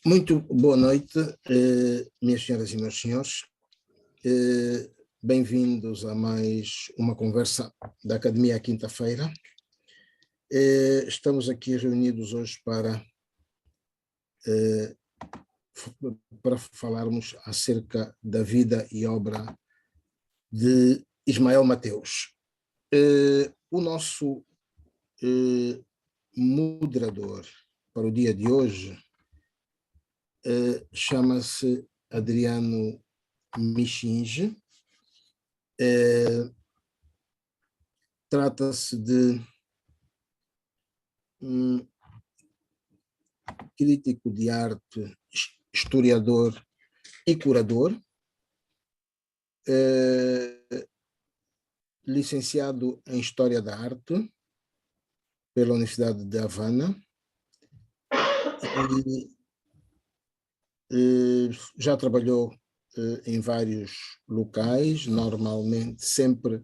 Muito boa noite, minhas senhoras e meus senhores. Bem-vindos a mais uma conversa da Academia Quinta-feira. Estamos aqui reunidos hoje para falarmos acerca da vida e obra de Ismael Mateus. O nosso moderador para o dia de hoje chama-se Adriano Michinge. Trata-se de crítico de arte, historiador e curador, licenciado em História da Arte pela Universidade de Havana, e já trabalhou em vários locais, normalmente sempre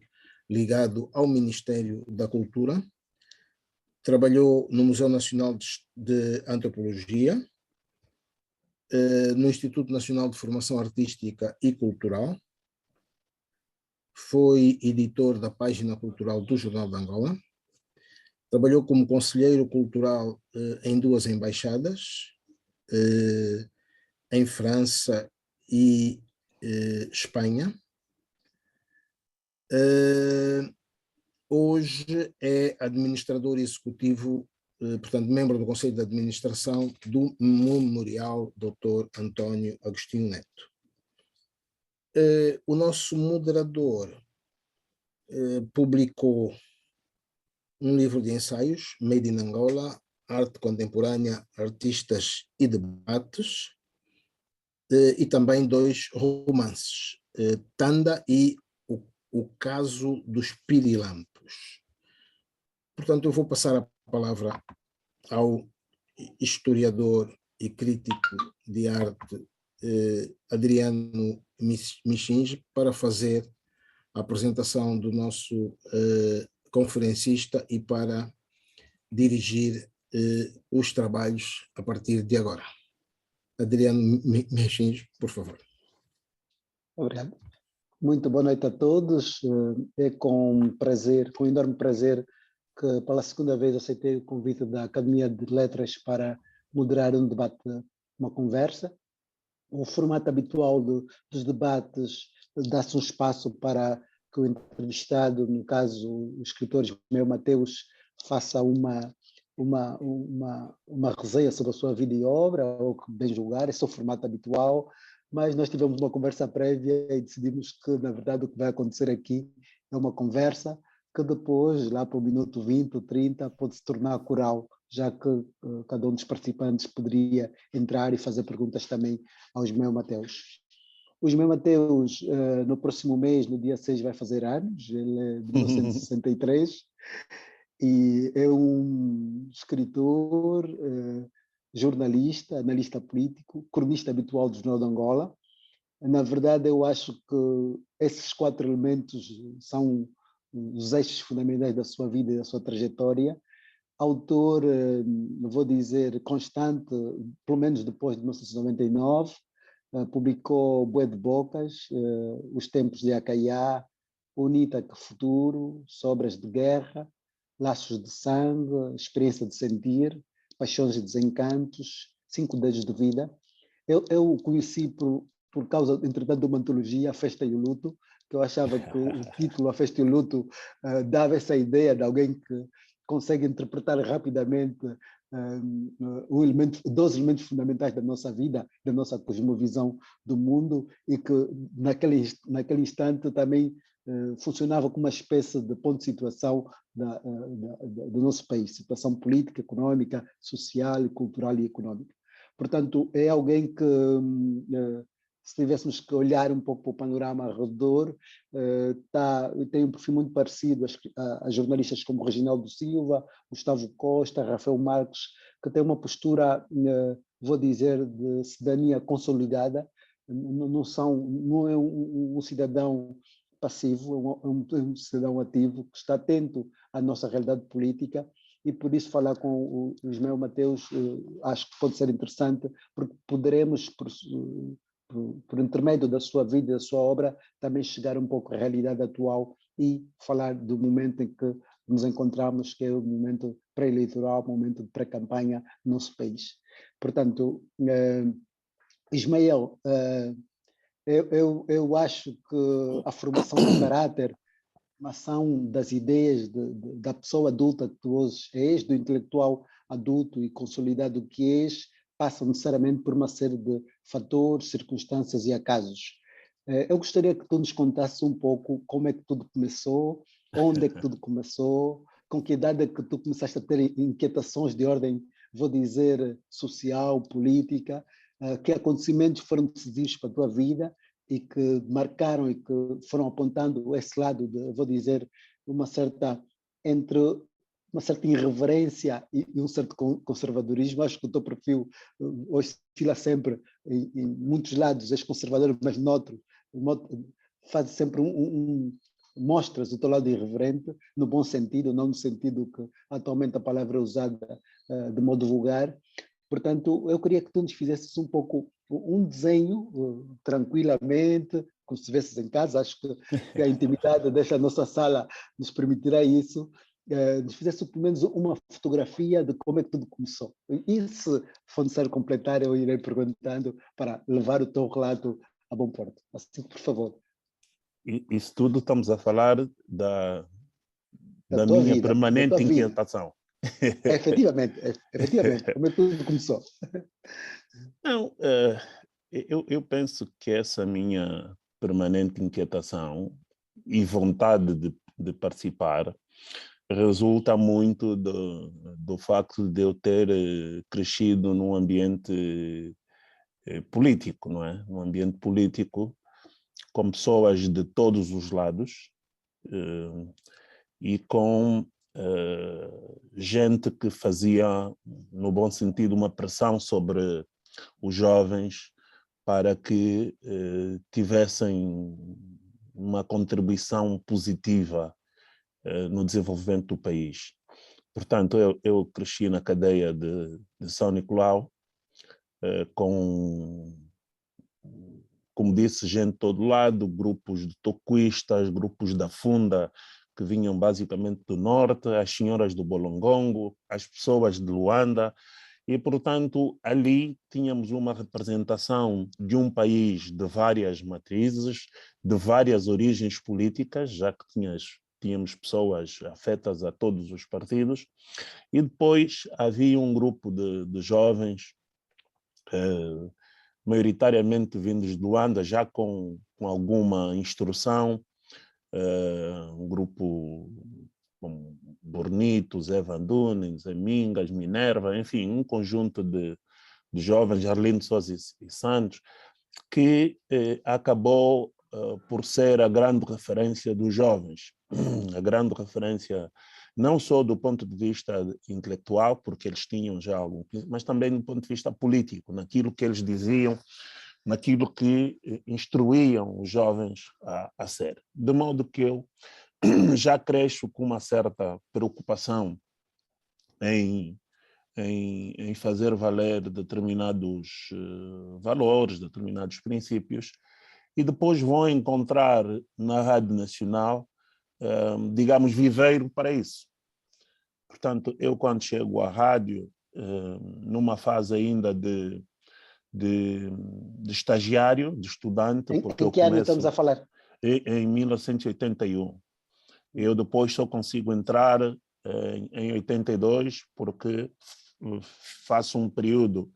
ligado ao Ministério da Cultura. Trabalhou no Museu Nacional de Antropologia, no Instituto Nacional de Formação Artística e Cultural, foi editor da página cultural do Jornal de Angola, trabalhou como conselheiro cultural em duas embaixadas, em França e Espanha. Hoje é administrador executivo, portanto, membro do Conselho de Administração do Memorial Dr. António Agostinho Neto. O nosso moderador publicou um livro de ensaios, Made in Angola, Arte Contemporânea, Artistas e Debates, e também dois romances, Tanda e o Caso dos Pirilampos. Portanto, eu vou passar a palavra ao historiador e crítico de arte Adriano Michinge para fazer a apresentação do nosso conferencista e para dirigir os trabalhos a partir de agora. Adriano Michinge, por favor. Obrigado. Muito boa noite a todos. É com prazer, com enorme prazer, que pela segunda vez aceitei o convite da Academia de Letras para moderar um debate, uma conversa. O formato habitual dos debates dá-se um espaço para que o entrevistado, no caso o escritor Ismael Mateus, faça uma resenha sobre a sua vida e obra, ou que bem julgar. Esse é o formato habitual, mas nós tivemos uma conversa prévia e decidimos que, na verdade, o que vai acontecer aqui é uma conversa que depois, lá para o minuto 20 ou 30, pode se tornar coral, já que cada um dos participantes poderia entrar e fazer perguntas também ao Ismael Mateus. O Ismael Mateus, no próximo mês, no dia 6, vai fazer anos, ele é de 1963, e é um escritor, jornalista, analista político, cronista habitual do Jornal de Angola. Na verdade, eu acho que esses 4 elementos são os eixos fundamentais da sua vida e da sua trajetória. Autor, vou dizer, constante, pelo menos depois de 1999, publicou Bué de Bocas, Os Tempos de Acaiá, Unita que Futuro, Sobras de Guerra, Laços de Sangue, Experiência de Sentir, Paixões e Desencantos, 5 Dedos de Vida. Eu o conheci por causa, entretanto, de uma antologia, A Festa e o Luto, que eu achava que o título A Festa e o Luto dava essa ideia de alguém que consegue interpretar rapidamente dois elementos fundamentais da nossa vida, da nossa cosmovisão do mundo, e que naquele instante também funcionava como uma espécie de ponto de situação do nosso país, situação política, econômica, social, cultural e econômica. Portanto, é alguém que, se tivéssemos que olhar um pouco para o panorama ao redor, tem um perfil muito parecido a jornalistas como Reginaldo Silva, Gustavo Costa, Rafael Marques, que tem uma postura, vou dizer, de cidadania consolidada. Não é um cidadão passivo, é um cidadão ativo que está atento à nossa realidade política e por isso falar com o Ismael Mateus acho que pode ser interessante, porque poderemos, por intermédio da sua vida, da sua obra, também chegar um pouco à realidade atual e falar do momento em que nos encontramos, que é o momento pré-eleitoral, o momento de pré-campanha no nosso país. Portanto, Ismael, eu acho que a formação do caráter, a formação das ideias da pessoa adulta que tu hoje és, do intelectual adulto e consolidado que és, passa necessariamente por uma série de fatores, circunstâncias e acasos. Eu gostaria que tu nos contasses um pouco como é que tudo começou, onde é que tudo começou, com que idade é que tu começaste a ter inquietações de ordem, vou dizer, social, política, que acontecimentos foram decisivos para a tua vida e que marcaram e que foram apontando esse lado de, vou dizer, uma certa irreverência e um certo conservadorismo. Acho que o teu perfil oscila sempre em muitos lados, és conservador, mas noutro, faz sempre mostras o teu lado irreverente, no bom sentido, não no sentido que atualmente a palavra é usada de modo vulgar. Portanto, eu queria que tu nos fizesses um pouco um desenho, tranquilamente, como se estivesses em casa. Acho que a intimidade desta nossa sala nos permitirá isso. Nos fizesse pelo menos uma fotografia de como é que tudo começou. E se for necessário completar, eu irei perguntando para levar o teu relato a bom porto. Assim, por favor. Isso tudo estamos a falar da tua minha vida, da tua permanente vida. inquietação. Efetivamente, como é que tudo começou? Não, eu penso que essa minha permanente inquietação e vontade de participar resulta muito do facto de eu ter crescido num ambiente político, não é? Num ambiente político com pessoas de todos os lados e com gente que fazia, no bom sentido, uma pressão sobre os jovens para que tivessem uma contribuição positiva no desenvolvimento do país. Portanto, eu cresci na cadeia de São Nicolau, com, como disse, gente de todo lado, grupos de toquistas, grupos da Funda, que vinham basicamente do norte, as senhoras do Bolongongo, as pessoas de Luanda, e, portanto, ali tínhamos uma representação de um país de várias matrizes, de várias origens políticas, já que tínhamos pessoas afetas a todos os partidos, e depois havia um grupo de jovens, maioritariamente vindos de Luanda, já com alguma instrução, um grupo como Bornito, Zé Van Dunen, Zé Mingas, Minerva, enfim, um conjunto de jovens, Arlindo Sousa e Santos, que acabou por ser a grande referência dos jovens, a grande referência não só do ponto de vista intelectual, porque eles tinham já algum, mas também do ponto de vista político, naquilo que eles diziam, naquilo que instruíam os jovens a ser. De modo que eu já cresço com uma certa preocupação em fazer valer determinados valores, determinados princípios, e depois vou encontrar na Rádio Nacional, digamos, viveiro para isso. Portanto, eu quando chego à rádio, numa fase ainda de estagiário, de estudante, porque em que ano estamos a falar? Em 1981. Eu depois só consigo entrar em 82, porque faço um período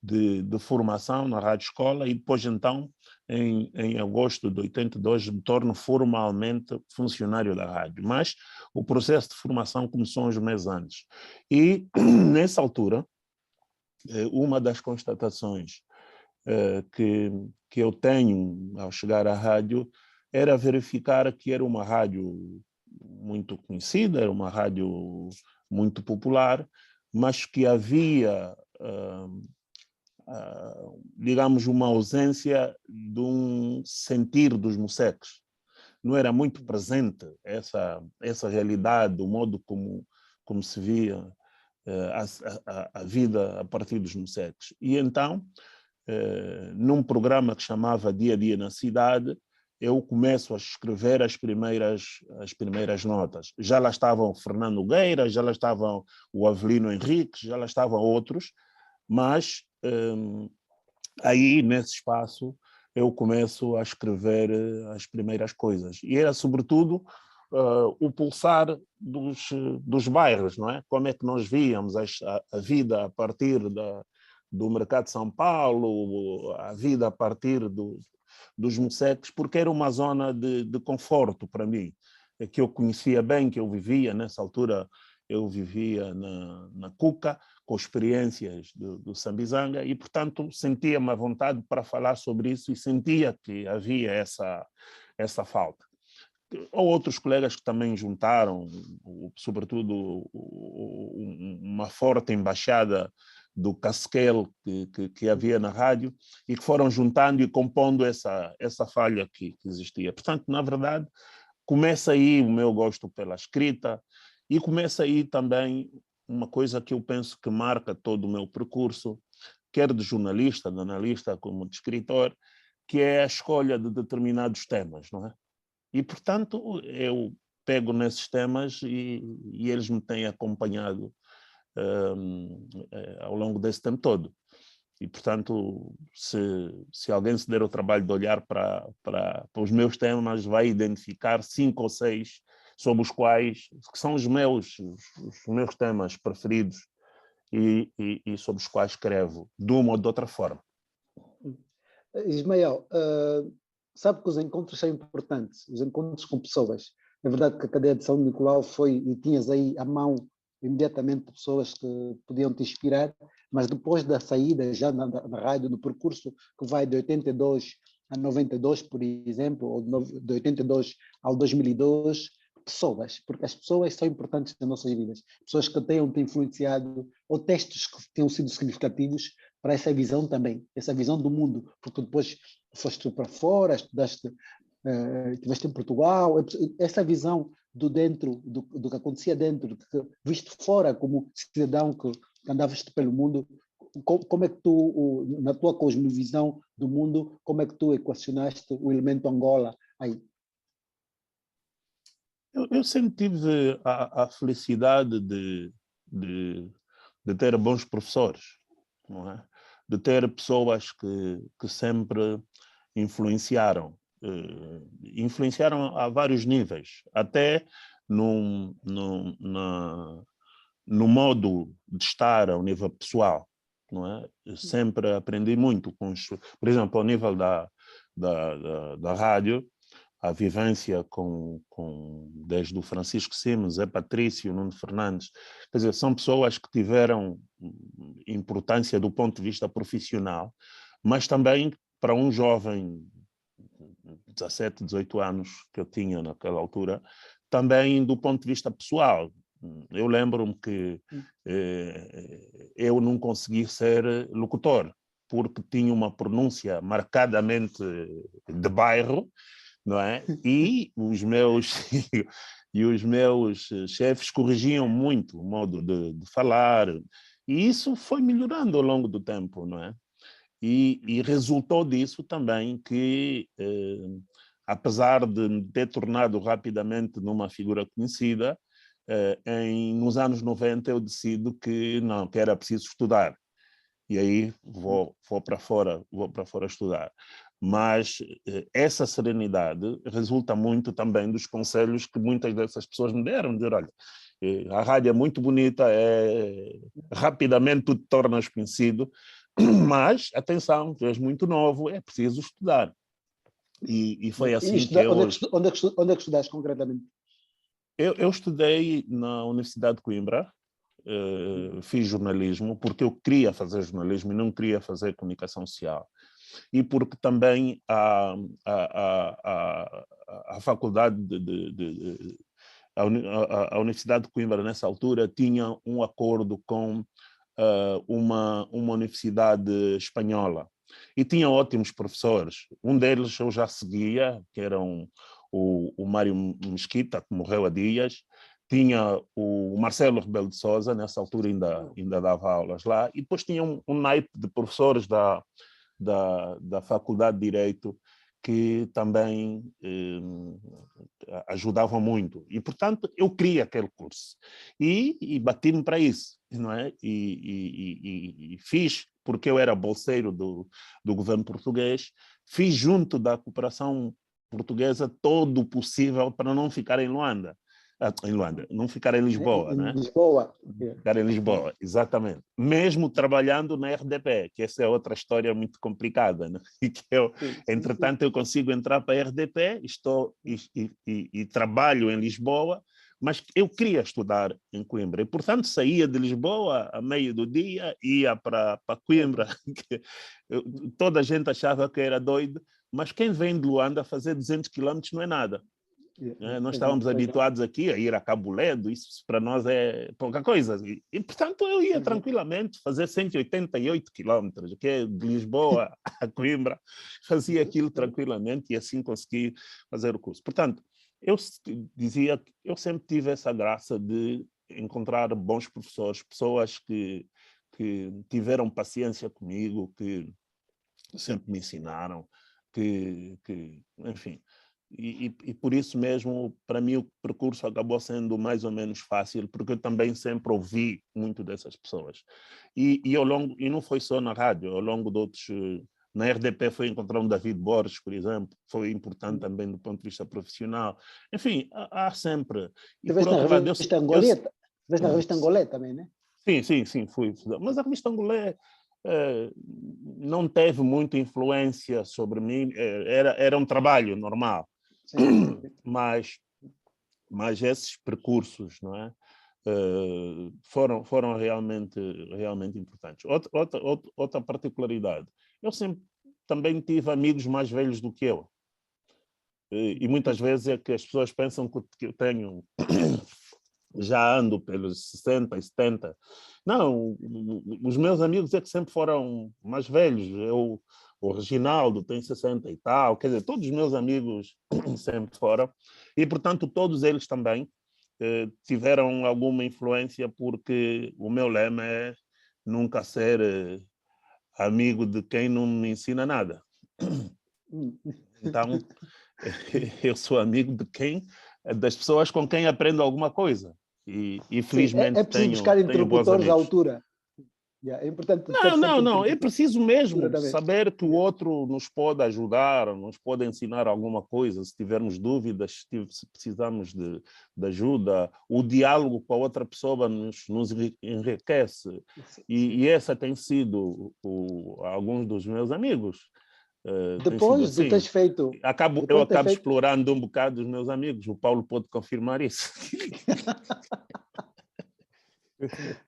de formação na Rádio Escola e depois então, em agosto de 82, me torno formalmente funcionário da rádio. Mas o processo de formação começou uns meses antes. E, nessa altura, uma das constatações que eu tenho ao chegar à rádio era verificar que era uma rádio muito conhecida, era uma rádio muito popular, mas que havia, digamos, uma ausência de um sentir dos moceques. Não era muito presente essa realidade, o modo como se via a vida a partir dos Museques. E então, num programa que chamava Dia a Dia na Cidade, eu começo a escrever as primeiras notas. Já lá estavam o Fernando Nogueira, já lá estavam o Avelino Henriques, já lá estavam outros, mas aí, nesse espaço, eu começo a escrever as primeiras coisas. E era, sobretudo, o pulsar dos bairros, não é? Como é que nós víamos a vida a partir do Mercado de São Paulo, a vida a partir dos Museques, porque era uma zona de conforto para mim, que eu conhecia bem, que eu vivia. Nessa altura eu vivia na Cuca, com experiências do Sambizanga, e, portanto, sentia-me à vontade para falar sobre isso e sentia que havia essa falta. Ou outros colegas que também juntaram, sobretudo uma forte embaixada do Casquel que havia na rádio, e que foram juntando e compondo essa falha que existia. Portanto, na verdade, começa aí o meu gosto pela escrita, e começa aí também uma coisa que eu penso que marca todo o meu percurso, quer de jornalista, de analista, como de escritor, que é a escolha de determinados temas, não é? E, portanto, eu pego nesses temas e eles me têm acompanhado ao longo desse tempo todo. E, portanto, se alguém se der o trabalho de olhar para os meus temas, vai identificar 5 ou 6 sobre os quais, que são os meus temas preferidos e sobre os quais escrevo de uma ou de outra forma. Ismael, sabe que os encontros são importantes, os encontros com pessoas. É verdade que a cadeia de São Nicolau foi, e tinhas aí à mão imediatamente pessoas que podiam te inspirar, mas depois da saída, já na rádio, no percurso que vai de 82 a 92, por exemplo, ou de 82 ao 2002, pessoas, porque as pessoas são importantes nas nossas vidas, pessoas que tenham te influenciado, ou textos que tenham sido significativos para essa visão também, essa visão do mundo, porque depois foste para fora, estudaste, estiveste em Portugal, essa visão do dentro, do que acontecia dentro, que viste fora como cidadão que andavas pelo mundo, como é que tu, na tua cosmovisão do mundo, como é que tu equacionaste o elemento Angola aí? Eu sempre tive a felicidade de ter bons professores, não é? De ter pessoas que sempre influenciaram. Influenciaram a vários níveis, até no modo de estar ao nível pessoal, não é? Eu sempre aprendi muito com os, por exemplo, ao nível da rádio, a vivência desde o Francisco Simões, Zé Patrício, Nuno Fernandes, quer dizer, são pessoas que tiveram importância do ponto de vista profissional, mas também para um jovem 17, 18 anos que eu tinha naquela altura, também do ponto de vista pessoal. Eu lembro-me que eu não consegui ser locutor, porque tinha uma pronúncia marcadamente de bairro, não é? E os meus chefes corrigiam muito o modo de falar, e isso foi melhorando ao longo do tempo, não é? E resultou disso também que, apesar de me ter tornado rapidamente numa figura conhecida, nos anos 90 eu decido que não, que era preciso estudar. E aí vou para fora estudar. Mas essa serenidade resulta muito também dos conselhos que muitas dessas pessoas me deram, dizer, olha, a rádio é muito bonita, rapidamente tu te tornas conhecido, mas, atenção, tu és muito novo, é preciso estudar. E foi assim que eu... Onde é que estudaste concretamente? Eu estudei na Universidade de Coimbra, fiz jornalismo, porque eu queria fazer jornalismo e não queria fazer comunicação social. E porque também a faculdade a Universidade de Coimbra, nessa altura, tinha um acordo com uma universidade espanhola. E tinha ótimos professores. Um deles eu já seguia, que era o Mário Mesquita, que morreu há dias, tinha o Marcelo Rebelo de Sousa, nessa altura ainda dava aulas lá, e depois tinha um naipe de professores da Faculdade de Direito que também ajudavam muito. E, portanto, eu queria aquele curso. E bati-me para isso, não é? E fiz, porque eu era bolseiro do governo português, fiz junto da cooperação portuguesa todo o possível para não ficar em Luanda. Não ficar em Lisboa, Em né? Lisboa. Ficar em Lisboa, exatamente. Mesmo trabalhando na RDP, que essa é outra história muito complicada, né? E que entretanto, eu consigo entrar para a RDP, estou e trabalho em Lisboa, mas eu queria estudar em Coimbra. E, portanto, saía de Lisboa a meio do dia, ia para Coimbra. Toda a gente achava que era doido, mas quem vem de Luanda fazer 200 quilômetros não é nada. Nós estávamos habituados aqui a ir a Cabo Ledo, isso para nós é pouca coisa. E, portanto, eu ia tranquilamente fazer 188 quilômetros, que é de Lisboa a Coimbra, fazia aquilo tranquilamente e assim consegui fazer o curso. Portanto, eu dizia que eu sempre tive essa graça de encontrar bons professores, pessoas que tiveram paciência comigo, que sempre me ensinaram, enfim... E por isso mesmo, para mim, o percurso acabou sendo mais ou menos fácil, porque eu também sempre ouvi muito dessas pessoas. E não foi só na rádio, ao longo de outros... Na RDP foi encontrar um David Borges, por exemplo, foi importante também do ponto de vista profissional. Enfim, há sempre... E por outro lado, Vês na revista Angolé também, né? Sim, fui. Mas a revista Angolé não teve muita influência sobre mim, era um trabalho normal. Sim. Mas esses percursos, não é? Foram realmente importantes. Outra particularidade, eu sempre também tive amigos mais velhos do que eu. E muitas vezes é que as pessoas pensam que eu tenho... já ando pelos 60 e 70. Não, os meus amigos é que sempre foram mais velhos. O Reginaldo tem 60 e tal, quer dizer, todos os meus amigos sempre foram. E, portanto, todos eles também tiveram alguma influência, porque o meu lema é nunca ser amigo de quem não me ensina nada. Então, eu sou amigo das pessoas com quem aprendo alguma coisa. E felizmente é preciso buscar tenho bons interlocutores à amigos. altura. É importante ter Não. É preciso mesmo também. saber que o outro nos pode ajudar, nos pode ensinar alguma coisa, se tivermos dúvidas, se precisamos de ajuda. O diálogo com a outra pessoa nos enriquece. E essa tem sido alguns dos meus amigos. Depois de teres feito... Eu acabo explorando um bocado os meus amigos. O Paulo pode confirmar isso.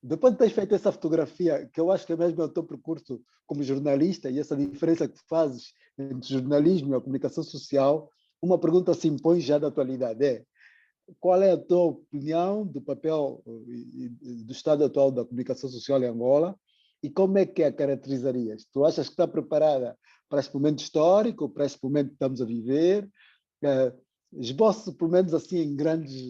Depois de teres feito essa fotografia, que eu acho que é mesmo o teu percurso como jornalista e essa diferença que fazes entre jornalismo e a comunicação social, uma pergunta se impõe já da atualidade. Qual é a tua opinião do papel e do estado atual da comunicação social em Angola e como é que a caracterizarias? Tu achas que está preparada para este momento histórico, para este momento que estamos a viver? Esboço, pelo menos assim,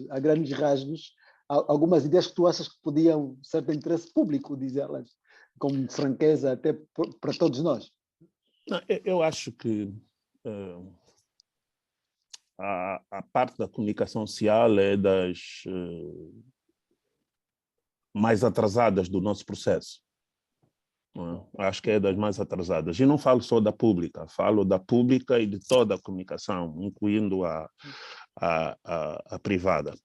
a grandes rasgos, algumas ideias que tu achas que podiam ser de interesse público, diz elas, com franqueza até para todos nós. Não, eu acho que a parte da comunicação social é das mais atrasadas do nosso processo. Acho que é das mais atrasadas. E não falo só da pública, falo da pública e de toda a comunicação, incluindo a privada.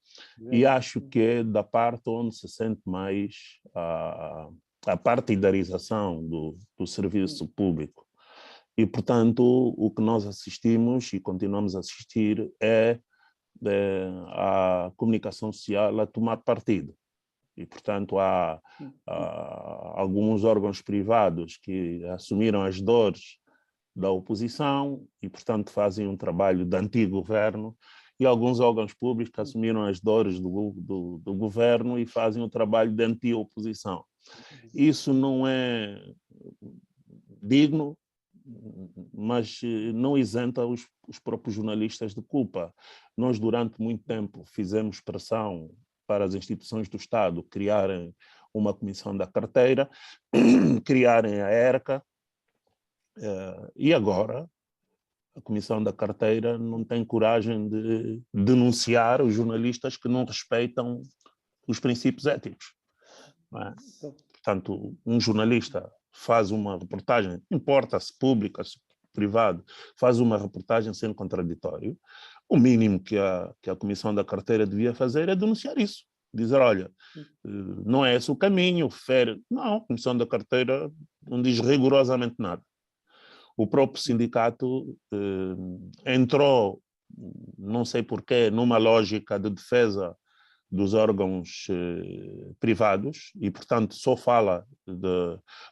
E acho que é da parte onde se sente mais a partidarização do serviço público. E, portanto, o que nós assistimos e continuamos a assistir é a comunicação social a tomar partido. E, portanto, há alguns órgãos privados que assumiram as dores da oposição e, portanto, fazem um trabalho de anti-governo, e alguns órgãos públicos que assumiram as dores do governo e fazem um trabalho de anti-oposição. Isso não é digno, mas não isenta os próprios jornalistas de culpa. Nós, durante muito tempo, fizemos pressão para as instituições do Estado criarem uma comissão da carteira, criarem a ERCA, e agora a comissão da carteira não tem coragem de denunciar os jornalistas que não respeitam os princípios éticos. Não é? Portanto, um jornalista faz uma reportagem, importa-se pública, se privado, faz uma reportagem sendo contraditório, o mínimo que a comissão da carteira devia fazer é denunciar isso. Dizer, olha, não é esse o caminho, Não, a comissão da carteira não diz rigorosamente nada. O próprio sindicato entrou, não sei porquê, numa lógica de defesa dos órgãos privados e, portanto, só fala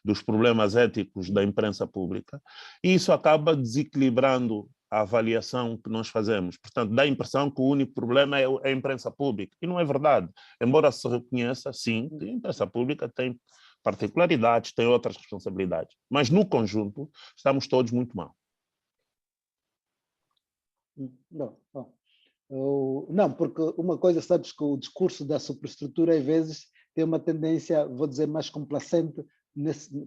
dos problemas éticos da imprensa pública, e isso acaba desequilibrando a avaliação que nós fazemos. Portanto, dá a impressão que o único problema é a imprensa pública, e não é verdade. Embora se reconheça, sim, que a imprensa pública tem particularidades, tem outras responsabilidades, mas no conjunto estamos todos muito mal. Não, porque uma coisa, sabes que o discurso da superestrutura às vezes tem uma tendência, vou dizer, mais complacente,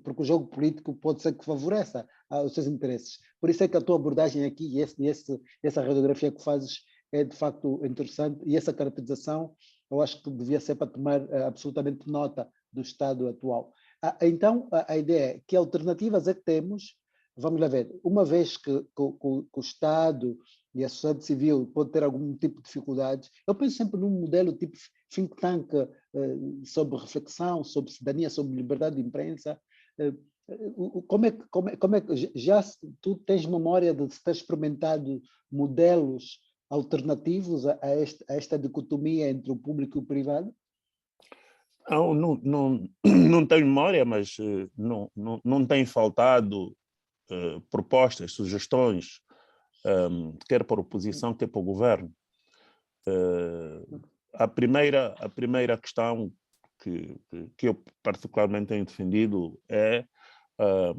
porque o jogo político pode ser que favoreça os seus interesses. Por isso é que a tua abordagem aqui e essa radiografia que fazes é de facto interessante, e essa caracterização eu acho que devia ser para tomar absolutamente nota do estado atual. Então, a ideia é que alternativas é que temos, vamos lá ver, uma vez que o Estado e a sociedade civil pode ter algum tipo de dificuldades, eu penso sempre num modelo tipo think tank sobre reflexão, sobre cidadania, sobre liberdade de imprensa. Como é que já tu tens memória de ter experimentado modelos alternativos a esta dicotomia entre o público e o privado? Não tenho memória, mas não tem faltado propostas, sugestões, quer para a oposição, quer para o governo. A primeira questão que eu particularmente tenho defendido é a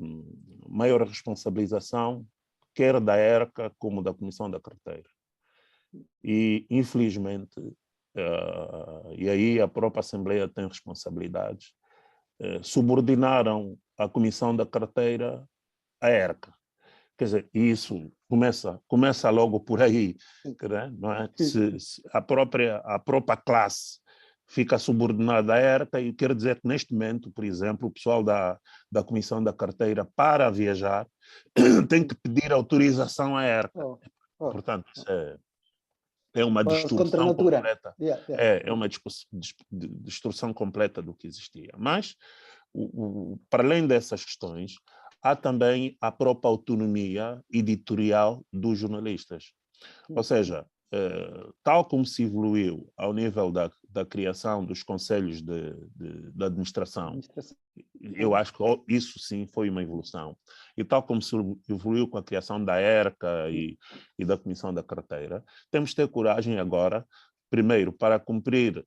maior responsabilização, quer da ERCA como da Comissão da Carteira. E, infelizmente, e aí a própria Assembleia tem responsabilidades, subordinaram a Comissão da Carteira à ERCA. Quer dizer, isso começa logo por aí, não é? Se a própria classe fica subordinada à ERCA, e quer dizer que neste momento, por exemplo, o pessoal da Comissão da Carteira para viajar tem que pedir autorização à ERCA. Portanto, isso é uma distorção completa. É uma distorção completa do que existia. Mas, para além dessas questões, há também a própria autonomia editorial dos jornalistas. Ou seja, tal como se evoluiu ao nível da criação dos conselhos de administração, eu acho que isso sim foi uma evolução. E tal como se evoluiu com a criação da ERCA e da Comissão da Carteira, temos de ter coragem agora, primeiro, para cumprir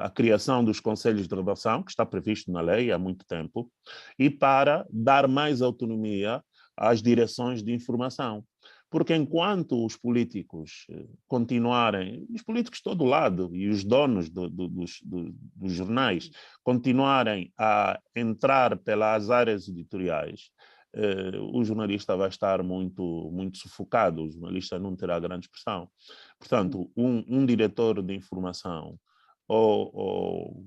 a criação dos conselhos de redação, que está previsto na lei há muito tempo, e para dar mais autonomia às direções de informação. Porque enquanto os políticos continuarem, os políticos de todo lado e os donos dos jornais continuarem a entrar pelas áreas editoriais, o jornalista vai estar muito, muito sufocado, o jornalista não terá grande expressão. Portanto, um diretor de informação ou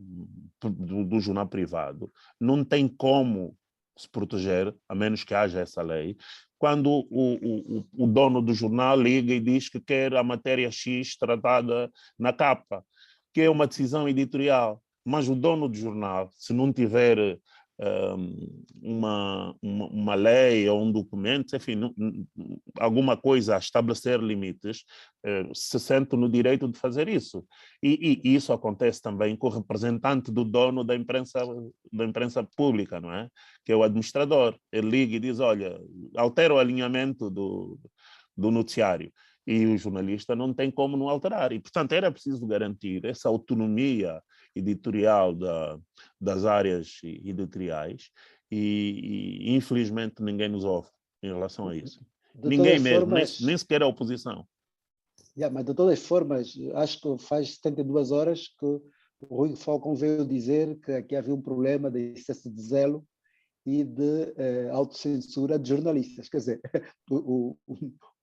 do jornal privado não tem como se proteger, a menos que haja essa lei, quando o dono do jornal liga e diz que quer a matéria X tratada na capa, que é uma decisão editorial. Mas o dono do jornal, se não tiver uma lei ou um documento, enfim, alguma coisa a estabelecer limites, se sente no direito de fazer isso. E isso acontece também com o representante do dono da imprensa pública, não é? Que é o administrador. Ele liga e diz, olha, altera o alinhamento do noticiário. E o jornalista não tem como não alterar. E, portanto, era preciso garantir essa autonomia editorial das áreas editoriais e, infelizmente, ninguém nos ouve em relação a isso. Ninguém mesmo, nem sequer a oposição. Mas de todas as formas, acho que faz 72 horas que o Rui Falcão veio dizer que aqui havia um problema de excesso de zelo e de autocensura de jornalistas. Quer dizer, o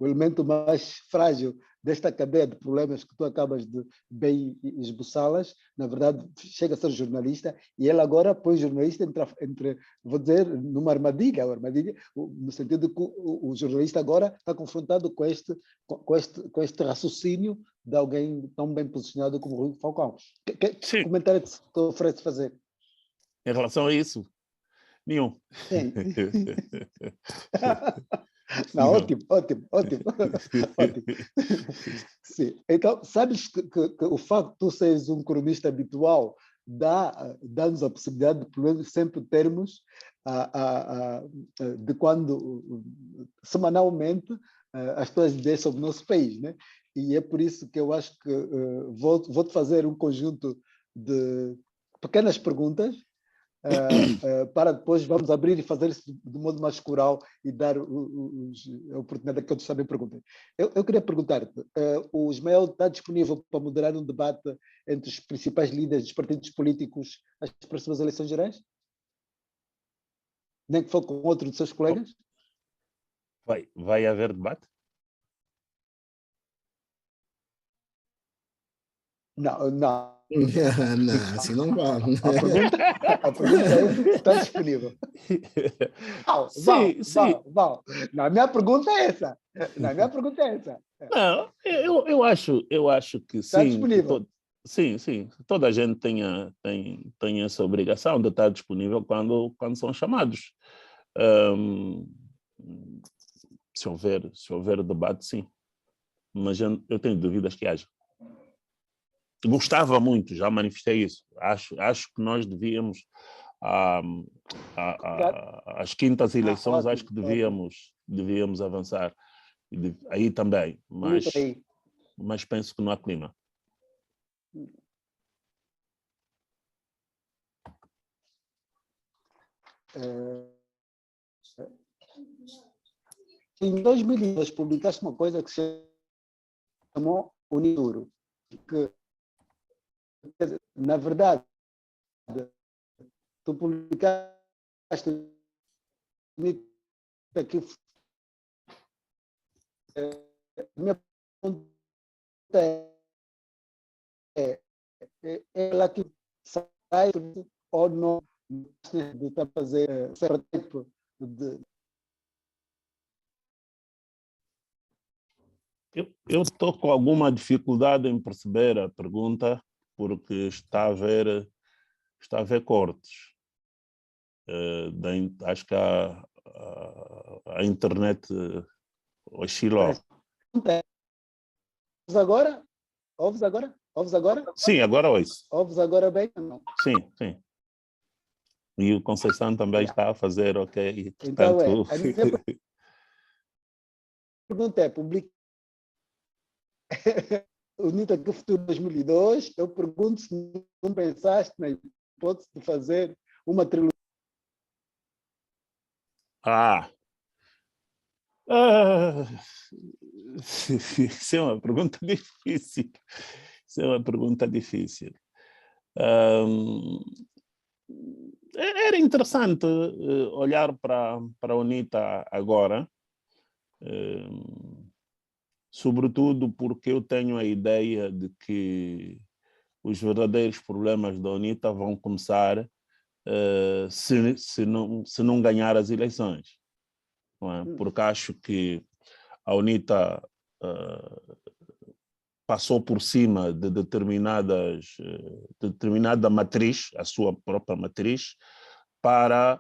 elemento mais frágil desta cadeia de problemas que tu acabas de bem esboçá-las, na verdade, chega a ser jornalista e ele agora põe jornalista entre vou dizer, numa armadilha, no sentido de que o jornalista agora está confrontado com este raciocínio de alguém tão bem posicionado como o Rui Falcão. Que comentário que te oferece fazer? Em relação a isso? Nenhum. Sim. Não, ótimo. Sim. Então, sabes que o facto de tu seres um cronista habitual dá-nos a possibilidade de, pelo menos, sempre termos de quando, semanalmente, as tuas ideias sobre o nosso país, né? E é por isso que eu acho que vou-te fazer um conjunto de pequenas perguntas para depois vamos abrir e fazer isso de modo mais coral e dar a oportunidade a que outros também perguntem. Eu queria perguntar-te, o Ismael está disponível para moderar um debate entre os principais líderes dos partidos políticos às próximas eleições gerais? Nem que for com outro dos seus colegas? Vai haver debate? Não. Não, assim não vale. A pergunta é se está disponível. Sim. Não, a minha pergunta é essa. Não, eu acho que Está sim. disponível. Sim. Toda a gente tem essa obrigação de estar disponível quando são chamados. Se houver debate, sim. Mas eu tenho dúvidas que haja. Gostava muito, já manifestei isso. Acho que nós devíamos, às quintas eleições, acho que devíamos avançar. Aí também, mas penso que não há clima. Em 2002 publicaste uma coisa que se chamou Uniduro, que, na verdade, tu publicaste aqui. A minha pergunta é ela que sai ou não de estar a fazer tipo de... Eu estou com alguma dificuldade em perceber a pergunta, porque está a haver cortes. Acho que a internet oscilou. Ouves agora? Sim, agora ouço. Ouves agora bem ou não? Sim. E o Conceição também está a fazer, ok. Então Portanto... a minha pergunta é, o NITA que Futuro 2002, eu pergunto se não pensaste na hipótese de fazer uma trilogia. Isso é uma pergunta difícil. Era interessante olhar para a UNITA agora, sobretudo porque eu tenho a ideia de que os verdadeiros problemas da UNITA vão começar se não ganhar as eleições. Não é? Porque acho que a UNITA passou por cima de determinada matriz, a sua própria matriz, para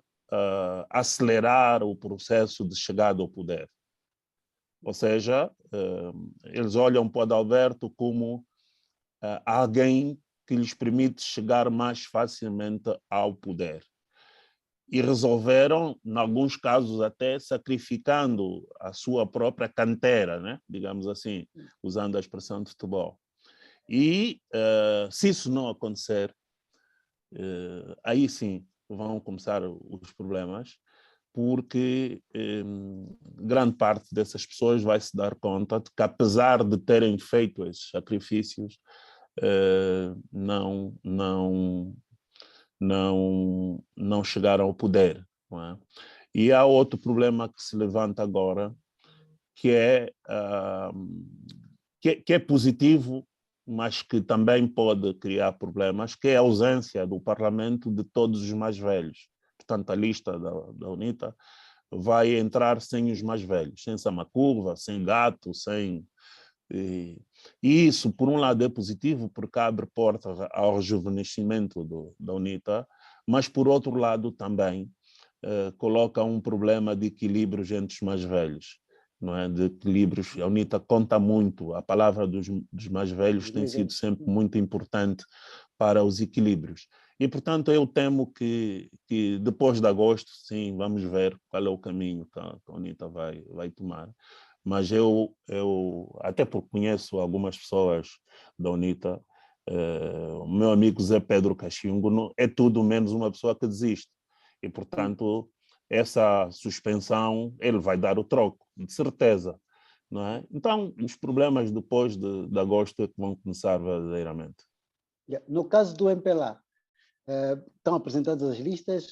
acelerar o processo de chegada ao poder. Ou seja, eles olham para o Adalberto como alguém que lhes permite chegar mais facilmente ao poder. E resolveram, em alguns casos, até sacrificando a sua própria cantera, né? Digamos assim, usando a expressão de futebol. E se isso não acontecer, aí sim vão começar os problemas, porque grande parte dessas pessoas vai se dar conta de que, apesar de terem feito esses sacrifícios, não chegaram ao poder. Não é? E há outro problema que se levanta agora, que é positivo, mas que também pode criar problemas, que é a ausência do Parlamento de todos os mais velhos. Portanto, a lista da UNITA vai entrar sem os mais velhos, sem Samacurva, sem Gato, sem... E isso, por um lado, é positivo, porque abre porta ao rejuvenescimento da UNITA, mas, por outro lado, também coloca um problema de equilíbrio entre os mais velhos. Não é? De equilíbrios. A UNITA conta muito, a palavra dos mais velhos tem sido sempre muito importante para os equilíbrios. E, portanto, eu temo que depois de agosto, sim, vamos ver qual é o caminho que a UNITA vai tomar. Mas eu, até porque conheço algumas pessoas da UNITA, o meu amigo Zé Pedro Cachimbo é tudo menos uma pessoa que desiste. E, portanto, essa suspensão, ele vai dar o troco, de certeza. Não é? Então, os problemas depois de agosto é que vão começar verdadeiramente. No caso do MPLA, estão apresentadas as listas,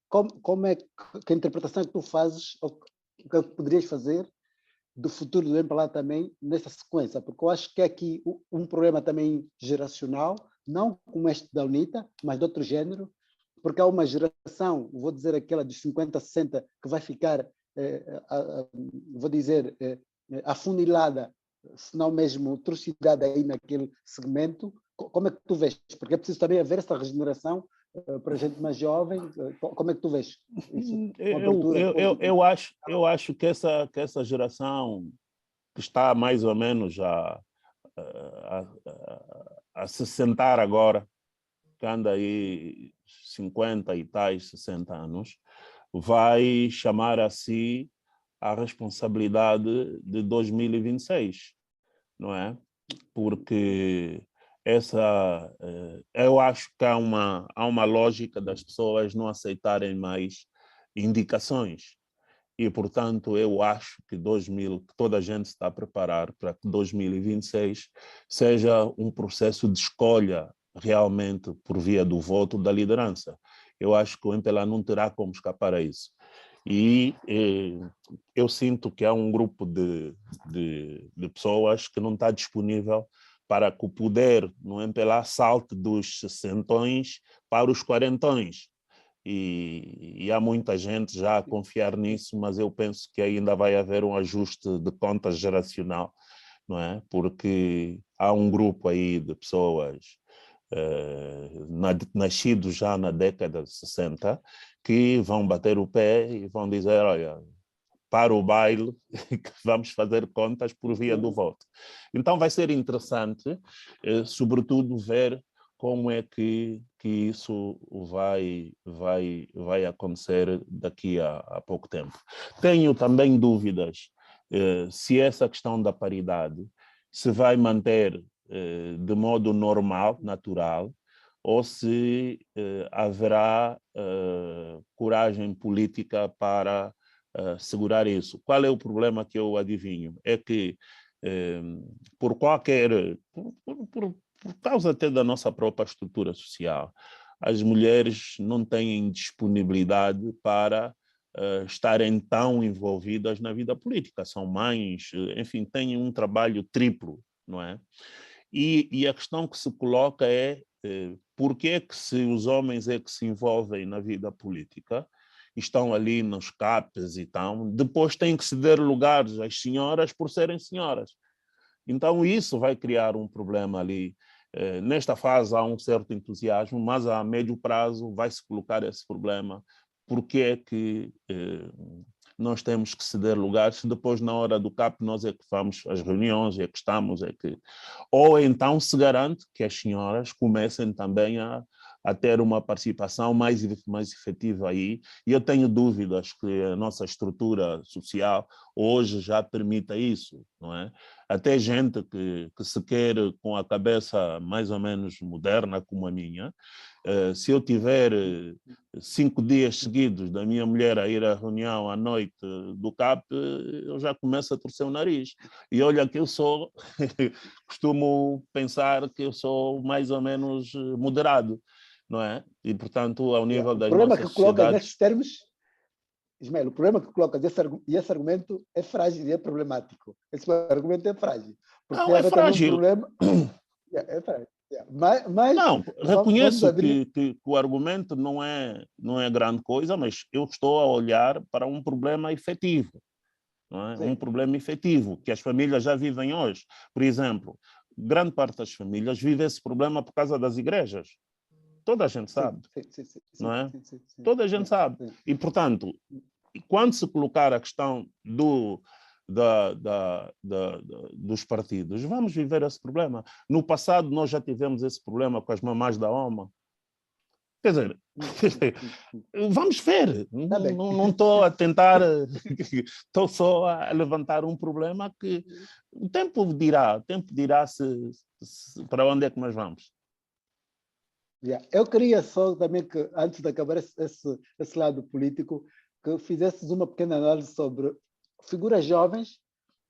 como é que a interpretação que tu fazes, ou que poderias fazer do futuro do MPLA também nessa sequência? Porque eu acho que é aqui um problema também geracional, não como este da UNITA, mas de outro género, porque há uma geração, vou dizer aquela dos 50, 60, que vai ficar, vou dizer, afunilada, se não mesmo trucidada aí naquele segmento. Como é que tu vês? Porque é preciso também haver essa regeneração para a gente mais jovem. Como é que tu vês isso? Eu acho que essa geração que está mais ou menos a se sentar agora, que anda aí 50 e tais, 60 anos, vai chamar a si a responsabilidade de 2026, não é? Porque eu acho que há uma lógica das pessoas não aceitarem mais indicações. E, portanto, eu acho que toda a gente está a preparar para que 2026 seja um processo de escolha realmente por via do voto da liderança. Eu acho que o MPLA não terá como escapar a isso. E eu sinto que há um grupo de pessoas que não está disponível para que o poder no MPLA salte dos 60 para os 40. E há muita gente já a confiar nisso, mas eu penso que ainda vai haver um ajuste de contas geracional, não é? Porque há um grupo aí de pessoas nascidos já na década de 60 que vão bater o pé e vão dizer, olha, para o baile, que vamos fazer contas por via do voto. Então vai ser interessante, sobretudo, ver como é que isso vai acontecer daqui a pouco tempo. Tenho também dúvidas se essa questão da paridade se vai manter de modo normal, natural, ou se haverá coragem política para segurar isso. Qual é o problema que eu adivinho? É que por causa até da nossa própria estrutura social, as mulheres não têm disponibilidade para estarem tão envolvidas na vida política. São mães, enfim, têm um trabalho triplo, não é? E a questão que se coloca é por que se os homens é que se envolvem na vida política, estão ali nos CAPs e tal, depois têm que ceder lugares às senhoras por serem senhoras. Então isso vai criar um problema ali. Nesta fase há um certo entusiasmo, mas a médio prazo vai se colocar esse problema. Por que é que nós temos que ceder lugares, depois na hora do CAP nós é que vamos às reuniões, é que estamos, é que... Ou então se garante que as senhoras comecem também a ter uma participação mais efetiva aí, e eu tenho dúvidas que a nossa estrutura social hoje já permita isso, não é? até gente que se quer com a cabeça mais ou menos moderna como a minha, se eu tiver 5 dias seguidos da minha mulher a ir à reunião à noite do CAP, eu já começo a torcer o nariz. E olha que eu sou, costumo pensar que eu sou mais ou menos moderado, não é? E, portanto, ao nível das O problema nossas que colocas sociedades... nesses termos, Ismael, o problema que colocas, esse argumento é frágil e é problemático. Esse argumento é frágil. Porque Não, tem a é ver também um frágil. problema. É frágil. Mas Não, vamos reconheço abrir. que o argumento não é grande coisa, mas eu estou a olhar para um problema efetivo, não é? Um problema efetivo que as famílias já vivem hoje. Por exemplo, grande parte das famílias vive esse problema por causa das igrejas. Toda a gente sabe, não é? Toda a gente sabe. E, portanto, quando se colocar a questão dos partidos, vamos viver esse problema. No passado, nós já tivemos esse problema com as mamás da OMA. Quer dizer, vamos ver. Não estou a tentar, estou só a levantar um problema que o tempo dirá para onde é que nós vamos. Eu queria só também que, antes de acabar esse lado político, que fizesses uma pequena análise sobre figuras jovens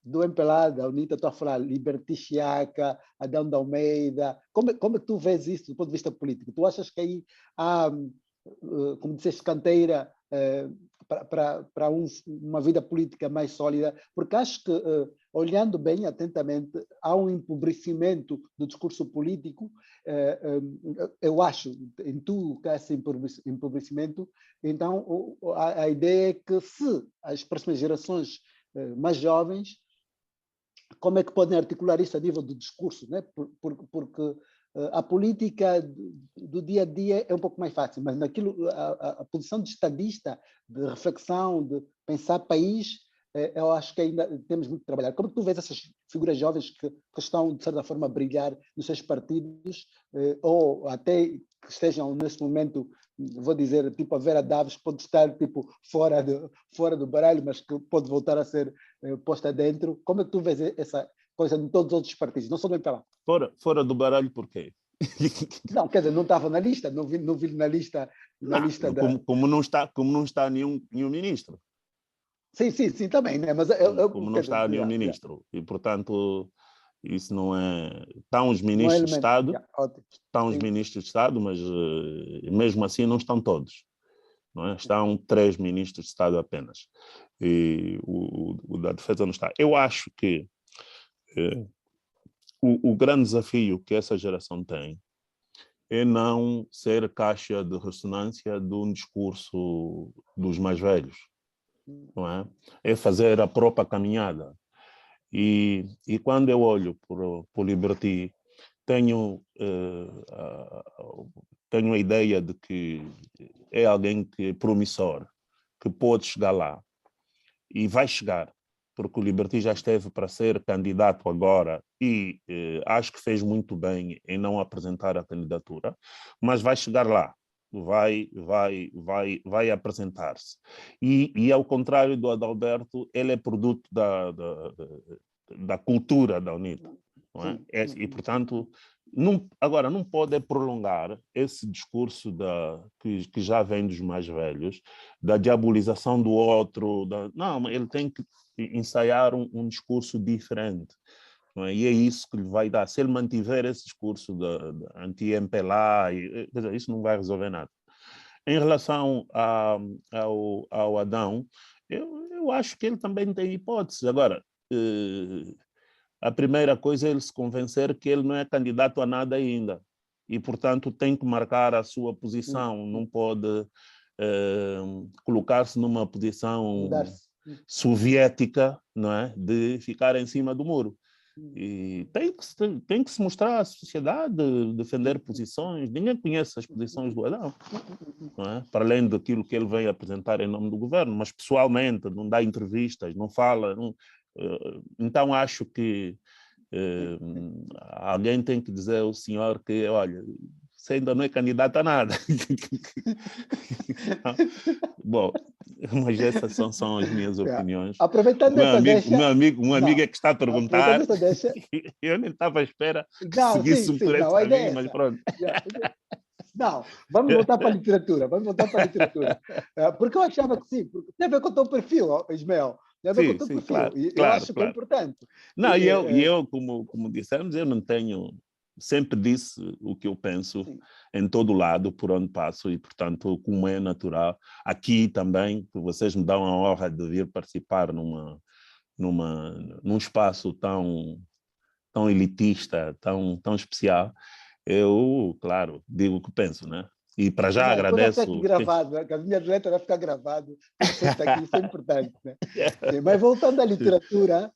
do MPLA, da UNITA, estou a falar Liberty Chiaca, Adão de Almeida. Como é que tu vês isso do ponto de vista político? Tu achas que aí há, como disseste, canteira para uma vida política mais sólida? Porque acho que, olhando bem atentamente, há um empobrecimento do discurso político. Eu acho, em tudo que há esse empobrecimento, então a ideia é que se as próximas gerações mais jovens, como é que podem articular isso a nível do discurso, né? Porque a política do dia a dia é um pouco mais fácil, mas naquilo, a posição de estadista, de reflexão, de pensar país, eu acho que ainda temos muito que trabalhar. Como tu vês essas figuras jovens que estão, de certa forma, a brilhar nos seus partidos, ou até que estejam nesse momento, vou dizer, tipo a Vera Daves, pode estar tipo, fora do baralho, mas que pode voltar a ser posta dentro. Como é que tu vês essa coisa em todos os outros partidos, não só do MPLA? Fora do baralho, por quê? Não, quer dizer, não estava na lista, não vi na lista, lista da... Como não está nenhum ministro. Sim, também, né? Mas como não está nenhum ministro. E, portanto, isso não é... Estão os não é ministros de Estado, estão os sim. ministros de Estado, mas mesmo assim não estão todos. Não é? Estão 3 ministros de Estado apenas. E o da Defesa não está. Eu acho que o grande desafio que essa geração tem é não ser caixa de ressonância de um discurso dos mais velhos. Não é? É fazer a própria caminhada. E quando eu olho por Liberty, tenho a ideia de que é alguém que é promissor, que pode chegar lá e vai chegar, porque o Liberty já esteve para ser candidato agora e acho que fez muito bem em não apresentar a candidatura, mas vai chegar lá. Vai apresentar-se. E ao contrário do Adalberto, ele é produto da cultura da UNITA. Não é? E, portanto, agora não pode prolongar esse discurso que já vem dos mais velhos, da diabolização do outro. Não, ele tem que ensaiar um discurso diferente. Não é? E é isso que lhe vai dar. Se ele mantiver esse discurso de anti-MPLA, isso não vai resolver nada. Em relação ao Adão, eu acho que ele também tem hipótese. Agora, a primeira coisa é ele se convencer que ele não é candidato a nada ainda. E, portanto, tem que marcar a sua posição. Não pode colocar-se numa posição soviética, não é? De ficar em cima do muro. E tem que se mostrar à sociedade, defender posições. Ninguém conhece as posições do Adão, não é? Para além daquilo que ele vem apresentar em nome do governo, mas pessoalmente não dá entrevistas, não fala. Então acho que alguém tem que dizer ao senhor que, olha, você ainda não é candidato a nada. Bom, mas essas são as minhas opiniões. Aproveitando essa deixa... Um amigo é que está a perguntar. Deixa... Eu nem estava à espera que não, seguisse por esse caminho, mas pronto. Não, vamos voltar para a literatura. Porque eu achava que sim, porque tem a ver com o teu perfil, Ismael. Tem a ver com o teu perfil. Claro, eu acho que é importante. Não, eu como dissemos, eu não tenho... Sempre disse o que eu penso em todo lado, por onde passo, e, portanto, como é natural, aqui também, que vocês me dão a honra de vir participar num espaço tão elitista, tão especial, eu, claro, digo o que penso, né? E para já agradeço... Aqui gravado, que a minha letra vai ficar gravado, isso é importante, né? Sim, mas voltando à literatura,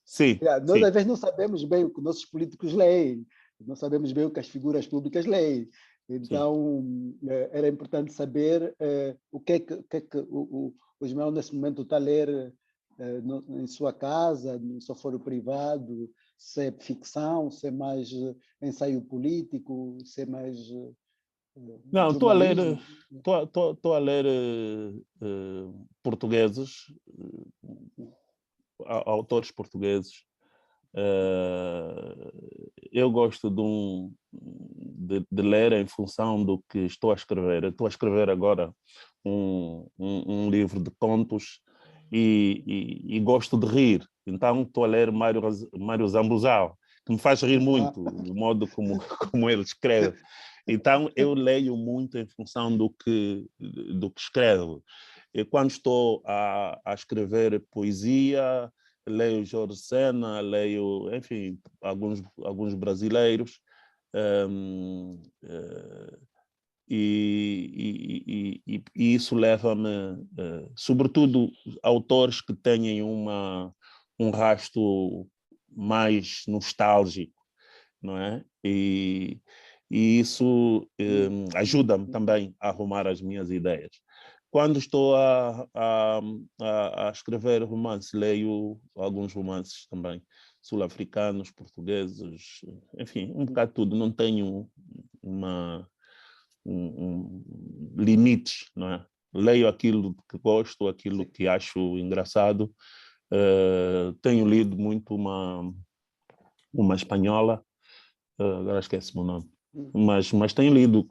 nós às vezes não sabemos bem o que nossos políticos leem, não sabemos bem o que as figuras públicas leem. Então, era importante saber o que é que o Ismael, nesse momento, está a ler em sua casa, no seu foro privado, se é ficção, se é mais ensaio político, se é mais... Não, estou a ler portugueses, autores portugueses. Eu gosto de ler em função do que estou a escrever. Eu estou a escrever agora um livro de contos e gosto de rir. Então estou a ler Mário Zambuzal, que me faz rir muito, do modo como ele escreve. Então eu leio muito em função do que escrevo. E quando estou a escrever poesia, leio Jorge Sena, leio, enfim, alguns brasileiros, e isso leva-me, sobretudo, autores que tenham um rastro mais nostálgico, não é? E isso ajuda-me também a arrumar as minhas ideias. Quando estou a escrever romances, leio alguns romances também, sul-africanos, portugueses, enfim, um bocado tudo. Não tenho limites, não é? Leio aquilo que gosto, aquilo que acho engraçado. Tenho lido muito uma espanhola, agora esqueci-me o nome, mas tenho lido.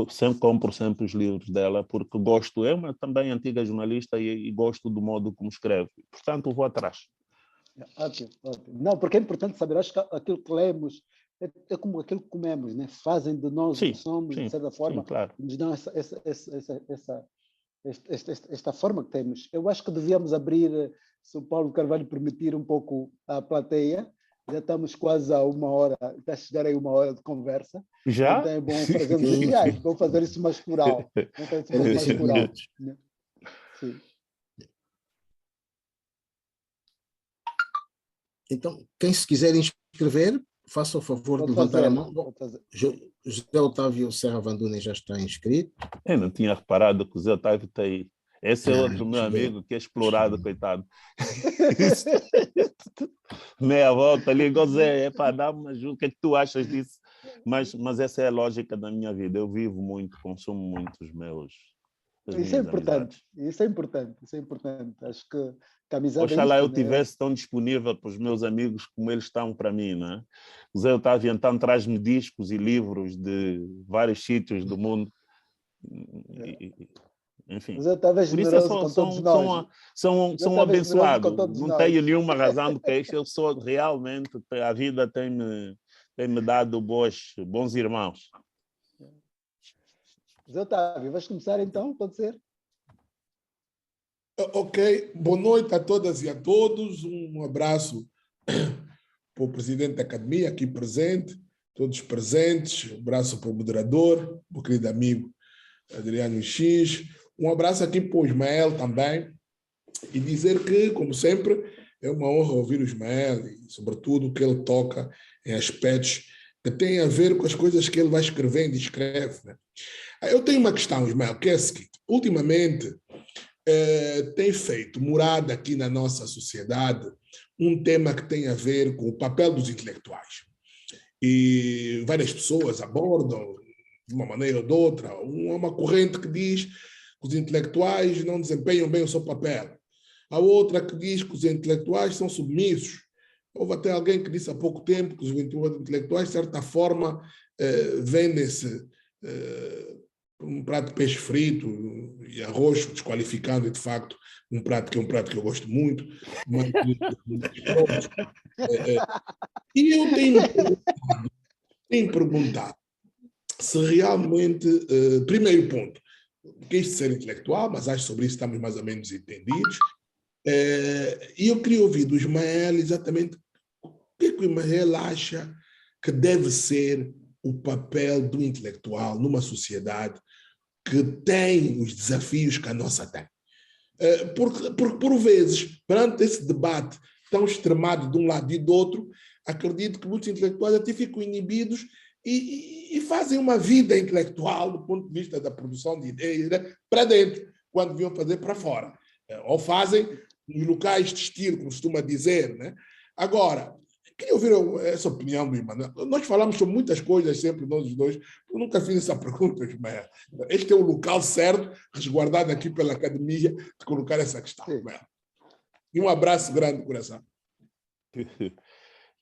Sempre compro sempre os livros dela porque gosto. É uma também antiga jornalista e gosto do modo como escreve. Portanto, vou atrás. Ótimo. Não, porque é importante saber. Acho que aquilo que lemos é como aquilo que comemos, né? Fazem de nós o que somos, de certa forma, claro. Nos dão esta forma que temos. Eu acho que devíamos abrir, se o Paulo Carvalho permitir, um pouco a plateia. Já estamos quase a 1 hora, está a chegar aí 1 hora de conversa. Já? Então é bom fazermos isso, vamos fazer isso mais plural. Sim. Então, quem se quiser inscrever, faça o favor de levantar a mão. José Otávio Serra Vandunen já está inscrito. Eu não tinha reparado que o José Otávio está aí. Esse é outro meu amigo que é explorado, coitado. Meia volta ali, Zé, dá-me uma ajuda, o que é que tu achas disso? Mas essa é a lógica da minha vida. Eu vivo muito, consumo muito as minhas amizades. Isso é importante. Acho que a amizade Oxalá é eu estivesse tão disponível para os meus amigos como eles estão para mim, né? O Zé Otávio então traz-me discos e livros de vários sítios do mundo. Enfim, por isso eu sou abençoado. Não tenho nenhuma razão de queixa. Eu sou realmente, a vida tem-me dado bons irmãos. José Otávio, vais começar então? Pode ser? Ok, boa noite a todas e a todos. Um abraço para o presidente da academia aqui presente, todos presentes. Um abraço para o moderador, meu querido amigo Adriano X. Um abraço aqui para o Ismael também. E dizer que, como sempre, é uma honra ouvir o Ismael e, sobretudo, o que ele toca em aspectos que têm a ver com as coisas que ele vai escrevendo e escreve, né? Eu tenho uma questão, Ismael, que é a seguinte. Ultimamente, tem feito morada aqui na nossa sociedade um tema que tem a ver com o papel dos intelectuais. E várias pessoas abordam, de uma maneira ou de outra, uma corrente que diz que os intelectuais não desempenham bem o seu papel. Há outra que diz que os intelectuais são submissos. Houve até alguém que disse há pouco tempo que os intelectuais, de certa forma, vendem-se um prato de peixe frito e arroz, desqualificando, de facto, um prato que eu gosto muito. Mas, e eu tenho perguntado se realmente, primeiro ponto, quis ser intelectual, mas acho que sobre isso estamos mais ou menos entendidos. E eu queria ouvir do Ismael exatamente o que o Ismael acha que deve ser o papel do intelectual numa sociedade que tem os desafios que a nossa tem. Porque, por vezes, perante esse debate tão extremado de um lado e do outro, acredito que muitos intelectuais até ficam inibidos e fazem uma vida intelectual do ponto de vista da produção de ideias, né, para dentro, quando deviam fazer para fora. Ou fazem nos locais de estilo, como costuma dizer. Né? Agora, queria ouvir essa opinião do Emanuel. Nós falamos sobre muitas coisas sempre, nós os dois. Eu nunca fiz essa pergunta, Ismael. Este é o local certo, resguardado aqui pela academia, de colocar essa questão. E um abraço grande, coração.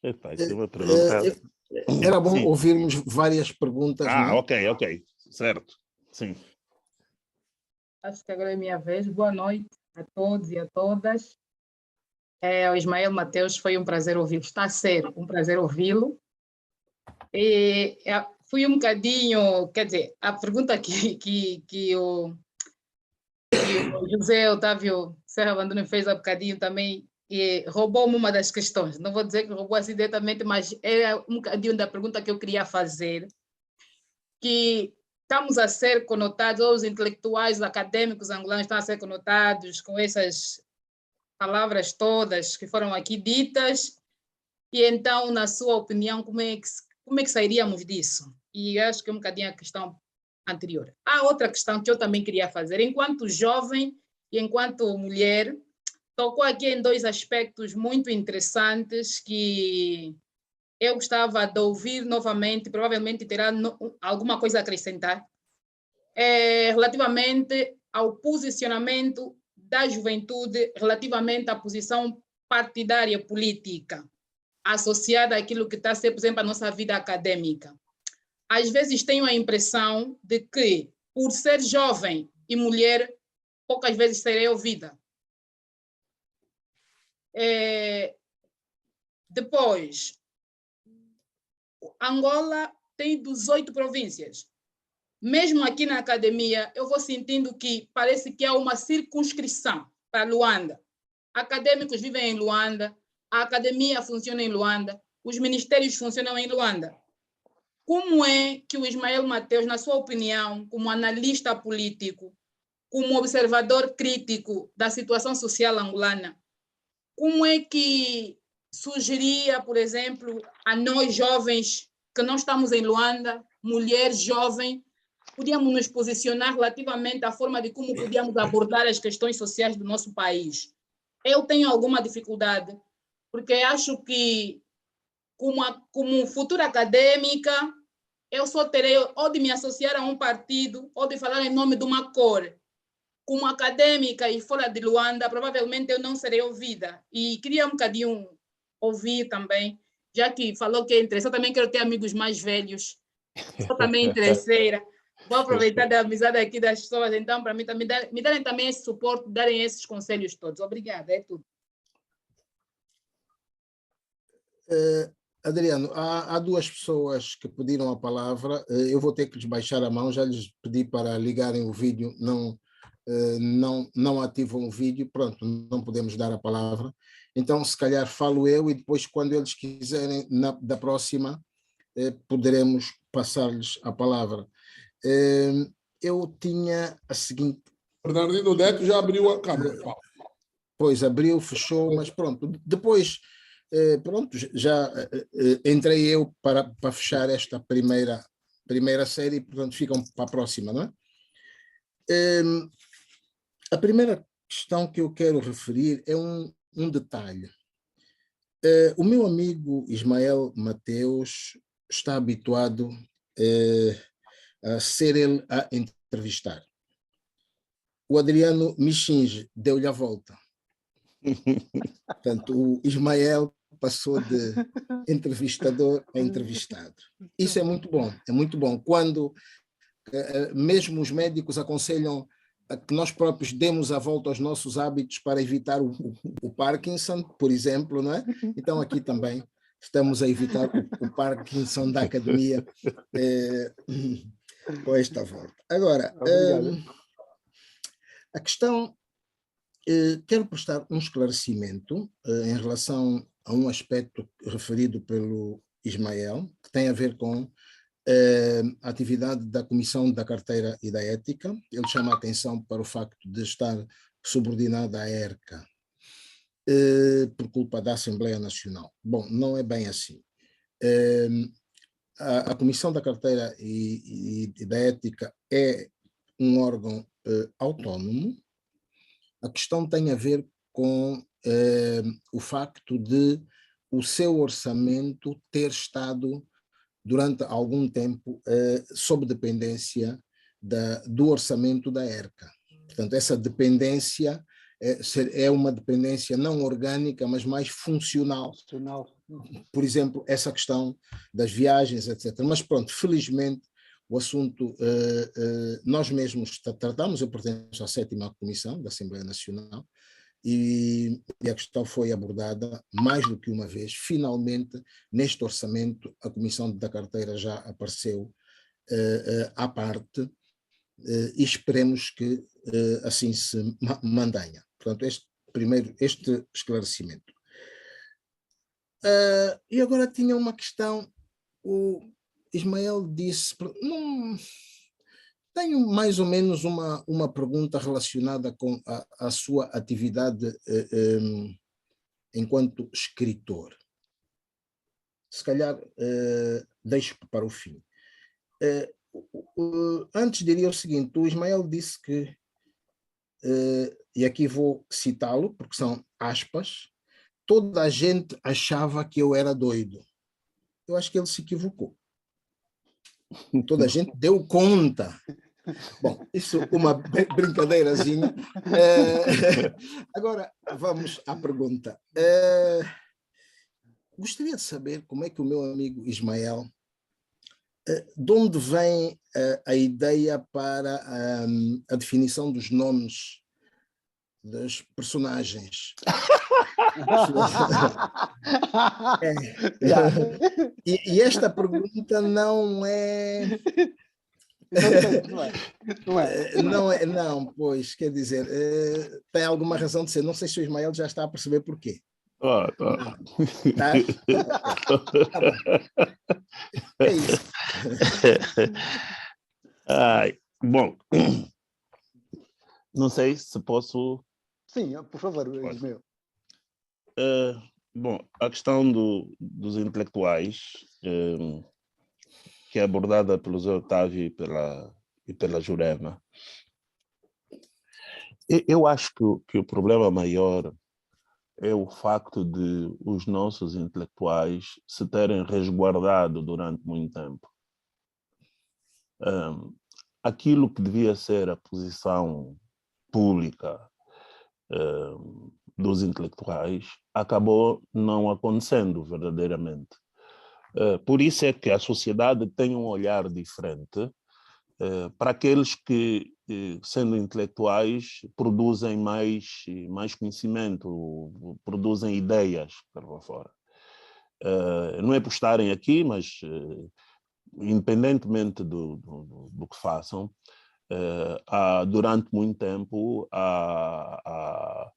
Epa, isso é uma pergunta... Era bom Sim. ouvirmos várias perguntas. Não? Ok. Certo. Sim. Acho que agora é minha vez. Boa noite a todos e a todas. O Ismael Mateus, foi um prazer ouvi-lo. Está a ser um prazer ouvi-lo. E fui um bocadinho, quer dizer, a pergunta que o José Otávio Serra Bandone fez há bocadinho também, e roubou-me uma das questões. Não vou dizer que roubou assim diretamente, mas era um bocadinho da pergunta que eu queria fazer, que estamos a ser conotados, ou os intelectuais, os acadêmicos angolanos estão a ser conotados com essas palavras todas que foram aqui ditas, e então, na sua opinião, como é que sairíamos disso? E acho que é um bocadinho a questão anterior. Há outra questão que eu também queria fazer. Enquanto jovem e enquanto mulher, tocou aqui em dois aspectos muito interessantes que eu gostava de ouvir novamente, provavelmente terá alguma coisa a acrescentar, relativamente ao posicionamento da juventude, relativamente à posição partidária política, associada àquilo que está a ser, por exemplo, a nossa vida acadêmica. Às vezes tenho a impressão de que, por ser jovem e mulher, poucas vezes serei ouvida. Depois, Angola tem 18 províncias. Mesmo aqui na academia, eu vou sentindo que parece que há uma circunscrição para Luanda. Acadêmicos vivem em Luanda, a academia funciona em Luanda, os ministérios funcionam em Luanda. Como é que o Ismael Mateus, na sua opinião, como analista político, como observador crítico da situação social angolana, como é que sugeria, por exemplo, a nós jovens que não estamos em Luanda, mulheres jovens, podíamos nos posicionar relativamente à forma de como podíamos abordar as questões sociais do nosso país? Eu tenho alguma dificuldade, porque acho que, como futura acadêmica, eu só terei ou de me associar a um partido ou de falar em nome de uma cor. Como acadêmica e fora de Luanda, provavelmente eu não serei ouvida. E queria um bocadinho ouvir também, já que falou que é interessante, eu também quero ter amigos mais velhos. Sou também interesseira. Vou aproveitar da amizade aqui das pessoas, então, para mim também me darem também esse suporte, darem esses conselhos todos. Obrigada, é tudo. Adriano, há duas pessoas que pediram a palavra. Eu vou ter que lhes baixar a mão, já lhes pedi para ligarem o vídeo, não ativam o vídeo, pronto, não podemos dar a palavra. Então, se calhar falo eu e depois, quando eles quiserem, da próxima, poderemos passar-lhes a palavra. Eu tinha a seguinte... Bernardino Neto já abriu a câmera. Pois, abriu, fechou, mas pronto, depois... pronto, já entrei eu para fechar esta primeira série, portanto ficam para a próxima, não é? A primeira questão que eu quero referir é um detalhe. O meu amigo Ismael Mateus está habituado a ser ele a entrevistar. o Adriano Michinge deu-lhe a volta. Portanto, o Ismael passou de entrevistador a entrevistado. Isso é muito bom, é muito bom. Quando mesmo os médicos aconselham a que nós próprios demos a volta aos nossos hábitos para evitar o Parkinson, por exemplo, não é? Então aqui também estamos a evitar o Parkinson da academia com esta volta. Agora, a questão, quero prestar um esclarecimento em relação a um aspecto referido pelo Ismael, que tem a ver com a atividade da Comissão da Carteira e da Ética. Ele chama a atenção para o facto de estar subordinada à ERCA por culpa da Assembleia Nacional. Bom, não é bem assim. A Comissão da Carteira e da Ética é um órgão autónomo. A questão tem a ver com o facto de o seu orçamento ter estado durante algum tempo sob dependência do orçamento da ERCA. Portanto, essa dependência é uma dependência não orgânica, mas mais funcional. Por exemplo, essa questão das viagens, etc. Mas pronto, felizmente, o assunto nós mesmos tratamos. Eu pertenço à 7ª Comissão da Assembleia Nacional, e a questão foi abordada mais do que uma vez. Finalmente, neste orçamento, a Comissão da Carteira já apareceu à parte, e esperemos que assim se mantenha. Portanto, este esclarecimento. E agora tinha uma questão. O Ismael disse... Tenho mais ou menos uma pergunta relacionada com a sua atividade enquanto escritor. Se calhar deixo para o fim. Antes diria o seguinte: o Ismael disse que, e aqui vou citá-lo porque são aspas, toda a gente achava que eu era doido. Eu acho que ele se equivocou. Toda a gente deu conta. Bom, isso uma brincadeirazinha. Agora, vamos à pergunta. Gostaria de saber como é que o meu amigo Ismael, de onde vem a ideia para a definição dos nomes dos personagens. E esta pergunta não é... Não, pois, quer dizer, tem alguma razão de ser. Não sei se o Ismael já está a perceber porquê. Tá. Tá bom. É isso. Bom, não sei se posso... Sim, por favor, Ismael. Bom, a questão dos intelectuais, que é abordada pelo Zé Otávio e pela Jurema. Eu acho que o problema maior é o facto de os nossos intelectuais se terem resguardado durante muito tempo. Aquilo que devia ser a posição pública dos intelectuais acabou não acontecendo verdadeiramente. Por isso é que a sociedade tem um olhar diferente para aqueles que, sendo intelectuais, produzem mais conhecimento, produzem ideias para fora. Não é por estarem aqui, mas independentemente do que façam, durante muito tempo a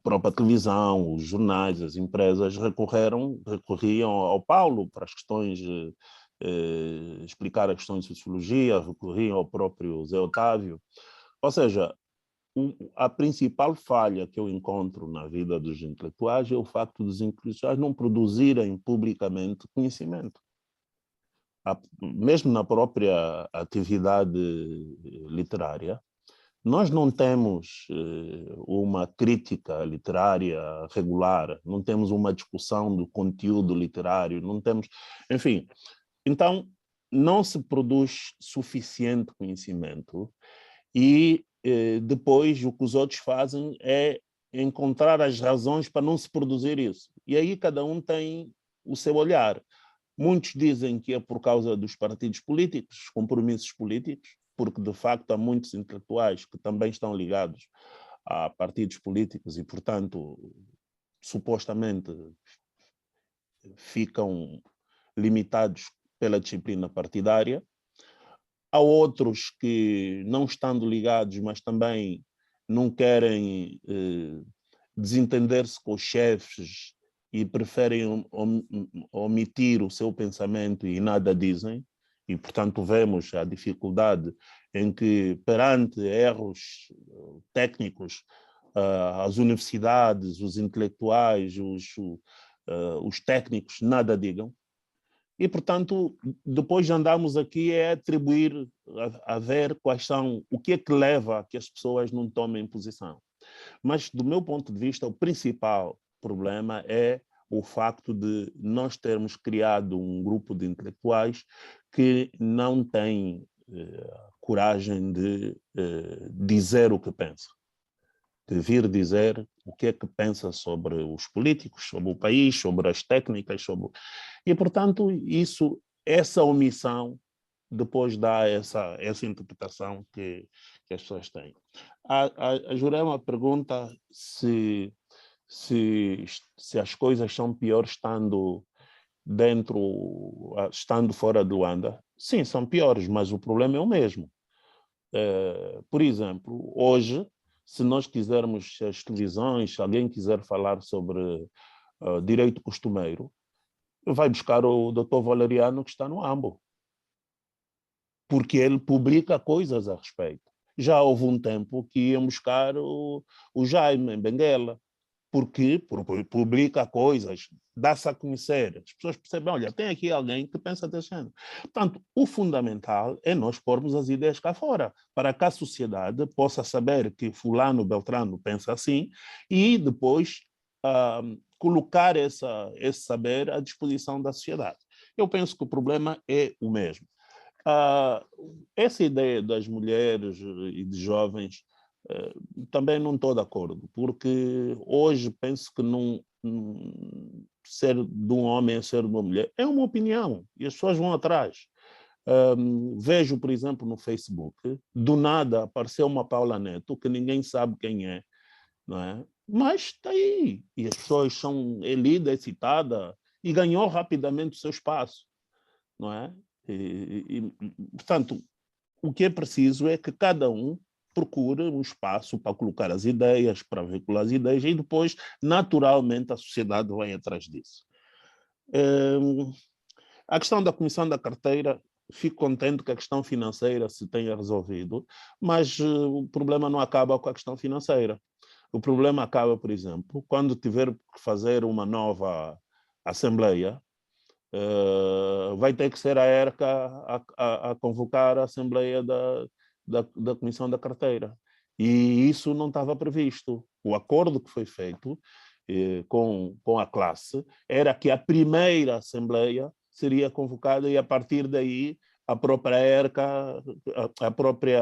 própria televisão, os jornais, as empresas recorriam ao Paulo para as questões, explicar as questões de sociologia, recorriam ao próprio Zé Otávio. Ou seja, a principal falha que eu encontro na vida dos intelectuais é o facto dos intelectuais não produzirem publicamente conhecimento. Mesmo na própria atividade literária, nós não temos uma crítica literária regular, não temos uma discussão do conteúdo literário, não temos... Enfim, então não se produz suficiente conhecimento e depois o que os outros fazem é encontrar as razões para não se produzir isso. E aí cada um tem o seu olhar. Muitos dizem que é por causa dos partidos políticos, dos compromissos políticos, porque de facto há muitos intelectuais que também estão ligados a partidos políticos e, portanto, supostamente ficam limitados pela disciplina partidária. Há outros que, não estando ligados, mas também não querem desentender-se com os chefes e preferem omitir o seu pensamento e nada dizem. E, portanto, vemos a dificuldade em que, perante erros técnicos, as universidades, os intelectuais, os técnicos nada digam. E, portanto, depois andamos aqui a atribuir, a ver quais são, o que é que leva a que as pessoas não tomem posição. Mas, do meu ponto de vista, o principal problema é o facto de nós termos criado um grupo de intelectuais que não têm coragem de dizer o que pensa, de vir dizer o que é que pensa sobre os políticos, sobre o país, sobre as técnicas, sobre... E, portanto, essa omissão depois dá essa interpretação que as pessoas têm. A Jurema pergunta se as coisas são piores estando fora de Luanda. Sim, são piores, mas o problema é o mesmo. Por exemplo, hoje, se nós quisermos as televisões, se alguém quiser falar sobre direito costumeiro, vai buscar o Dr. Valeriano, que está no AMBO, porque ele publica coisas a respeito. Já houve um tempo que iam buscar o Jaime Benguela, porque publica coisas, dá-se a conhecer. As pessoas percebem, olha, tem aqui alguém que pensa desse género. Portanto, o fundamental é nós pormos as ideias cá fora, para que a sociedade possa saber que fulano, beltrano pensa assim, e depois colocar esse saber à disposição da sociedade. Eu penso que o problema é o mesmo. Essa ideia das mulheres e de jovens também não estou de acordo, porque hoje penso que ser de um homem é ser de uma mulher é uma opinião e as pessoas vão atrás. Vejo, por exemplo, no Facebook, do nada apareceu uma Paula Neto que ninguém sabe quem é, não é? Mas está aí e as pessoas é lida, é citada e ganhou rapidamente o seu espaço, não é? Portanto, o que é preciso é que cada um procure um espaço para colocar as ideias, para veicular as ideias, e depois, naturalmente, a sociedade vai atrás disso. A questão da comissão da carteira, fico contente que a questão financeira se tenha resolvido, mas o problema não acaba com a questão financeira. O problema acaba, por exemplo, quando tiver que fazer uma nova assembleia, vai ter que ser a ERCA a convocar a assembleia da Comissão da Carteira. E isso não estava previsto. O acordo que foi feito com a classe era que a primeira assembleia seria convocada e, a partir daí, a própria ERCA, a própria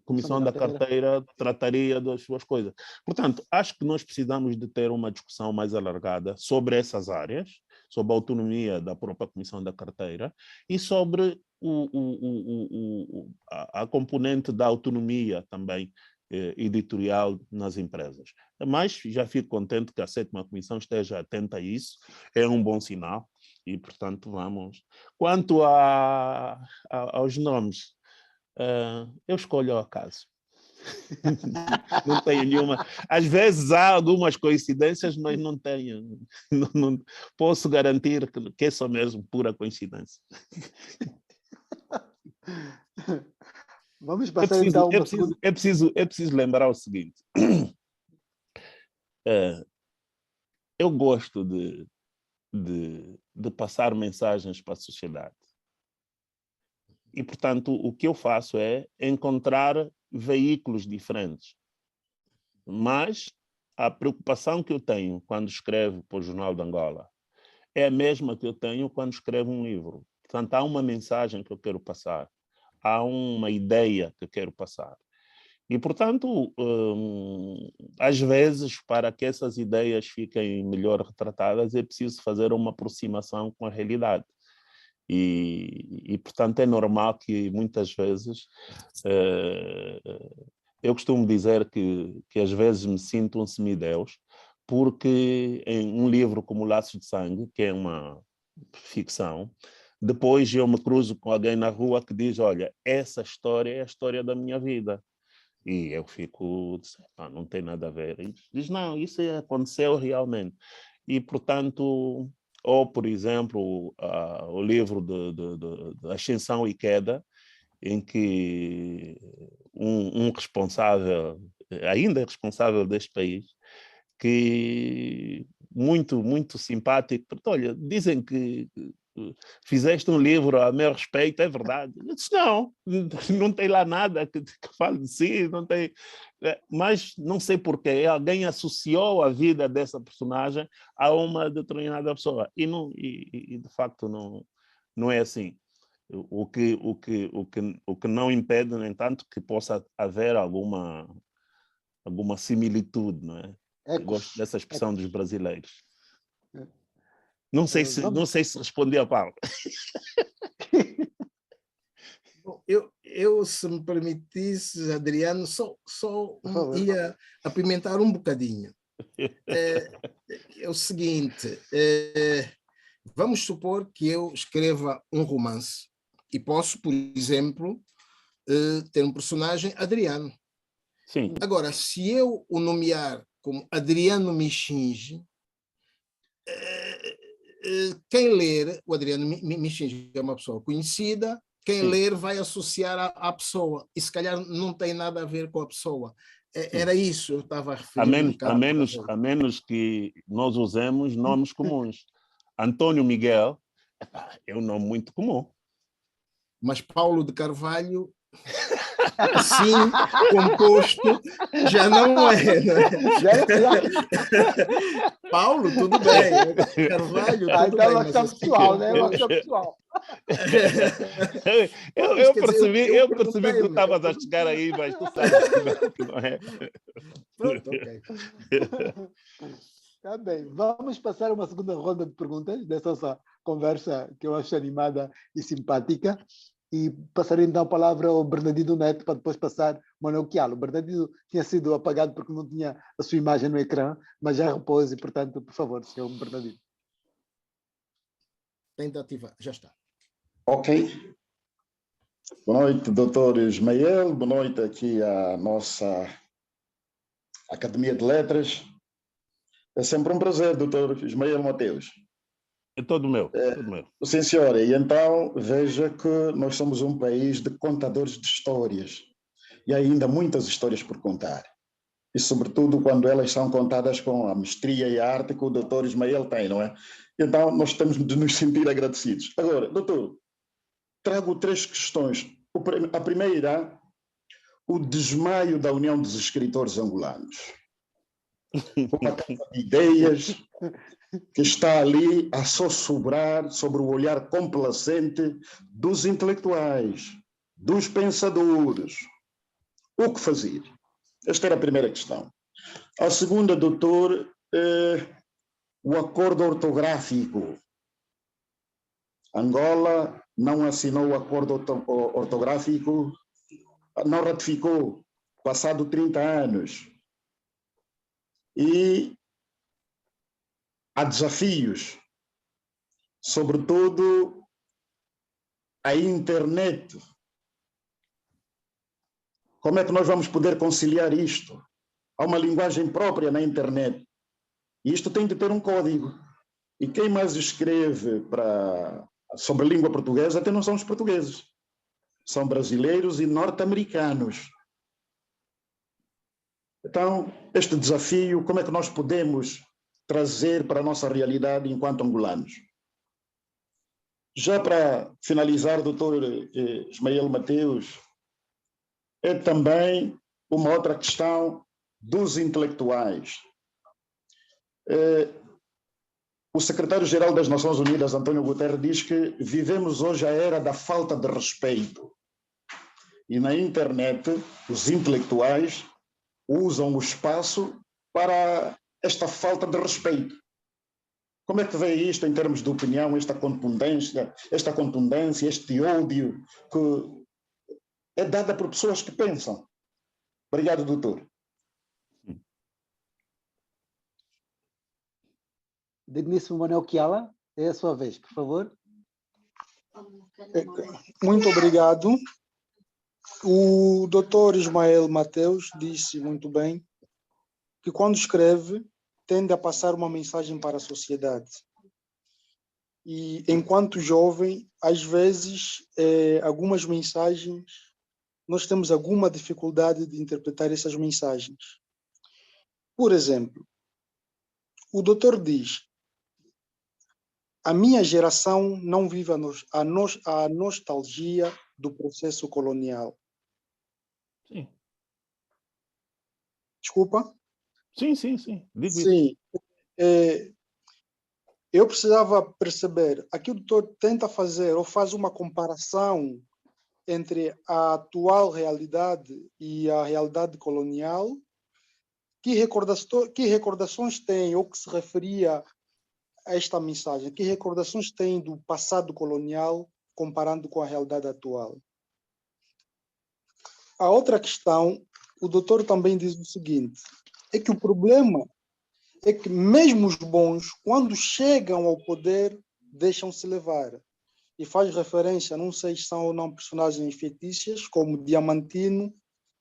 Comissão da Carteira trataria das suas coisas. Portanto, acho que nós precisamos de ter uma discussão mais alargada sobre essas áreas, sobre a autonomia da própria Comissão da Carteira e sobre a componente da autonomia também editorial nas empresas. Mas já fico contente que a 7ª Comissão esteja atenta a isso, é um bom sinal e, portanto, vamos. Quanto aos nomes, eu escolho ao acaso. Não tenho nenhuma. Às vezes há algumas coincidências, mas não tenho. Não posso garantir que é só mesmo pura coincidência. Vamos passar então a uma segunda... É preciso lembrar o seguinte. Eu gosto de passar mensagens para a sociedade. E, portanto, o que eu faço é encontrar veículos diferentes. Mas a preocupação que eu tenho quando escrevo para o Jornal de Angola é a mesma que eu tenho quando escrevo um livro. Portanto, há uma mensagem que eu quero passar, há uma ideia que eu quero passar. E, portanto, às vezes, para que essas ideias fiquem melhor retratadas, é preciso fazer uma aproximação com a realidade. Portanto, é normal que muitas vezes eu costumo dizer que às vezes me sinto um semideus, porque em um livro como Laços de Sangue, que é uma ficção, depois eu me cruzo com alguém na rua que diz: olha, essa história é a história da minha vida. E eu fico, não tem nada a ver. E diz: não, isso aconteceu realmente. E, portanto, ou, por exemplo, o livro de Ascensão e Queda, em que um responsável, ainda é responsável deste país, que muito simpático, porque, olha, dizem que fizeste um livro a meu respeito, é verdade? Eu disse: não tem lá nada que fale de si, não tem. Mas não sei porquê, alguém associou a vida dessa personagem a uma determinada pessoa. E de facto não é assim. O que não impede, no entanto, que possa haver alguma similitude, não é? Eu gosto dessa expressão dos brasileiros. Não sei se respondi a Paulo. Bom, eu, se me permitisse, Adriano, só ia apimentar um bocadinho. É o seguinte, vamos supor que eu escreva um romance e posso, por exemplo, ter um personagem Adriano. Sim. Agora, se eu o nomear como Adriano Michinge, quem ler, o Adriano Michinge é uma pessoa conhecida, quem ler vai associar à pessoa, e se calhar não tem nada a ver com a pessoa. Era isso eu estava a referir. A menos que nós usemos nomes comuns. Antônio Miguel é um nome muito comum. Mas Paulo de Carvalho, assim composto, já não é. Não é? Paulo, tudo bem. Carvalho, tudo então bem. Uma questão pessoal, né? Uma questão pessoal. Eu percebi que tu estavas a chegar aí, mas tu sabes que não é. Pronto, ok. Tá bem. Vamos passar uma segunda ronda de perguntas dessa nossa conversa que eu acho animada e simpática. E passarei então a palavra ao Bernardino Neto para depois passar ao Manuel Chialo. O Bernardino tinha sido apagado porque não tinha a sua imagem no ecrã, mas já repôs e, portanto, por favor, senhor Bernardino. Tentativa, já está. Ok. Boa noite, doutor Ismael. Boa noite aqui à nossa Academia de Letras. É sempre um prazer, doutor Ismael Mateus. É todo meu. Todo meu. Sim, senhora. E então, veja que nós somos um país de contadores de histórias. E há ainda muitas histórias por contar. E, sobretudo, quando elas são contadas com a mestria e a arte que o doutor Ismael tem, não é? Então, nós temos de nos sentir agradecidos. Agora, doutor, trago 3 questões. A primeira, o desmaio da União dos Escritores Angolanos. Uma casa de ideias que está ali a sossobrar sobre o olhar complacente dos intelectuais, dos pensadores. O que fazer? Esta era a primeira questão. A segunda, doutor, o acordo ortográfico. Angola não assinou o acordo ortográfico, não ratificou, passado 30 anos. E há desafios, sobretudo a internet. Como é que nós vamos poder conciliar isto? Há uma linguagem própria na internet. E isto tem de ter um código. E quem mais escreve sobre a língua portuguesa até não são os portugueses. São brasileiros e norte-americanos. Então, este desafio, como é que nós podemos trazer para a nossa realidade enquanto angolanos? Já para finalizar, doutor Ismael Mateus, é também uma outra questão dos intelectuais. O secretário-geral das Nações Unidas, António Guterres, diz que vivemos hoje a era da falta de respeito. E na internet, os intelectuais usam o espaço para esta falta de respeito. Como é que vê isto em termos de opinião, esta contundência, este ódio que é dada por pessoas que pensam? Obrigado, doutor. Digníssimo Manuel Chiala, é a sua vez, por favor. Muito obrigado. O doutor Ismael Mateus disse muito bem que quando escreve tende a passar uma mensagem para a sociedade. E enquanto jovem, às vezes, algumas mensagens, nós temos alguma dificuldade de interpretar essas mensagens. Por exemplo, o doutor diz: a minha geração não vive a nostalgia do processo colonial. Sim. Desculpa? Sim, sim, sim. Digo isso. Sim. Eu precisava perceber, aqui o doutor tenta fazer ou faz uma comparação entre a atual realidade e a realidade colonial. Que recordações tem, ou que se referia a esta mensagem? Que recordações tem do passado colonial comparando com a realidade atual? A outra questão, o doutor também diz o seguinte, é que o problema é que mesmo os bons, quando chegam ao poder, deixam-se levar. E faz referência, não sei se são ou não personagens fictícias, como Diamantino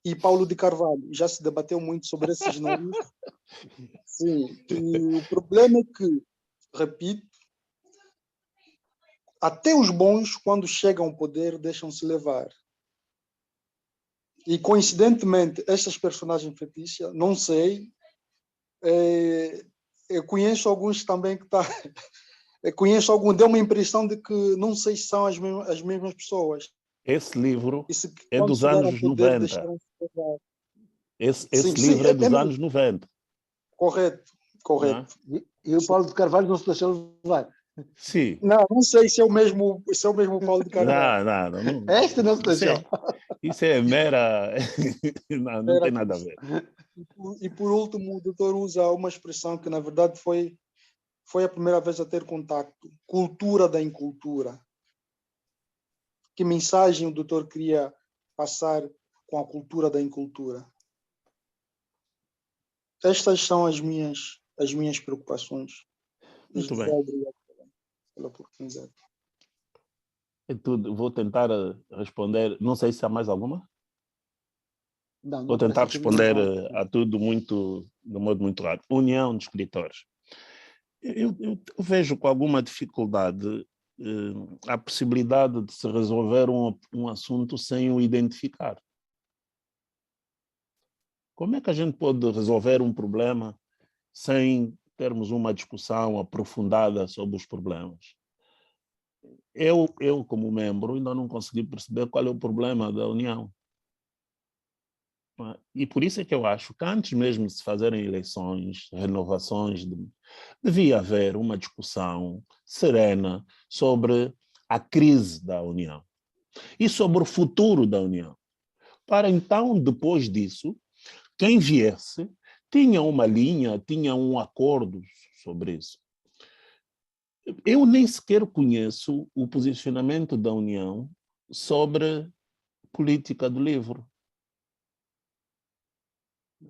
e Paulo de Carvalho. Já se debateu muito sobre esses nomes. Sim, e o problema é que, repito, até os bons, quando chegam ao poder, deixam-se levar. E, coincidentemente, estas personagens fictícias, não sei, eu conheço alguns também que está... Conheço algum, deu uma impressão de que não sei se são as mesmas pessoas. Esse livro é Quando dos chegaram anos ao poder, 90. deixaram-se levar. Esse Sim, livro é dos anos 90. Correto, correto. E o Paulo de Carvalho não se deixou levar. Sim. Não sei se é o mesmo Paulo de Carvalho. Não. Este não se deixou. Isso é mera... não tem nada a ver. E por último, o doutor usa uma expressão que, na verdade, foi a primeira vez a ter contacto. Cultura da incultura. Que mensagem o doutor queria passar com a cultura da incultura? Estas são as minhas preocupações. Muito bem. Obrigado pela oportunidade. É tudo. Vou tentar responder. Não sei se há mais alguma. Não, Vou tentar responder não. a tudo de modo muito rápido. União de escritores. Eu vejo com alguma dificuldade a possibilidade de se resolver um assunto sem o identificar. Como é que a gente pode resolver um problema sem termos uma discussão aprofundada sobre os problemas? Eu como membro, ainda não consegui perceber qual é o problema da União. E por isso é que eu acho que antes mesmo de se fazerem eleições, renovações, devia haver uma discussão serena sobre a crise da União e sobre o futuro da União. Para então, depois disso, quem viesse tinha uma linha, tinha um acordo sobre isso. Eu nem sequer conheço o posicionamento da União sobre política do livro.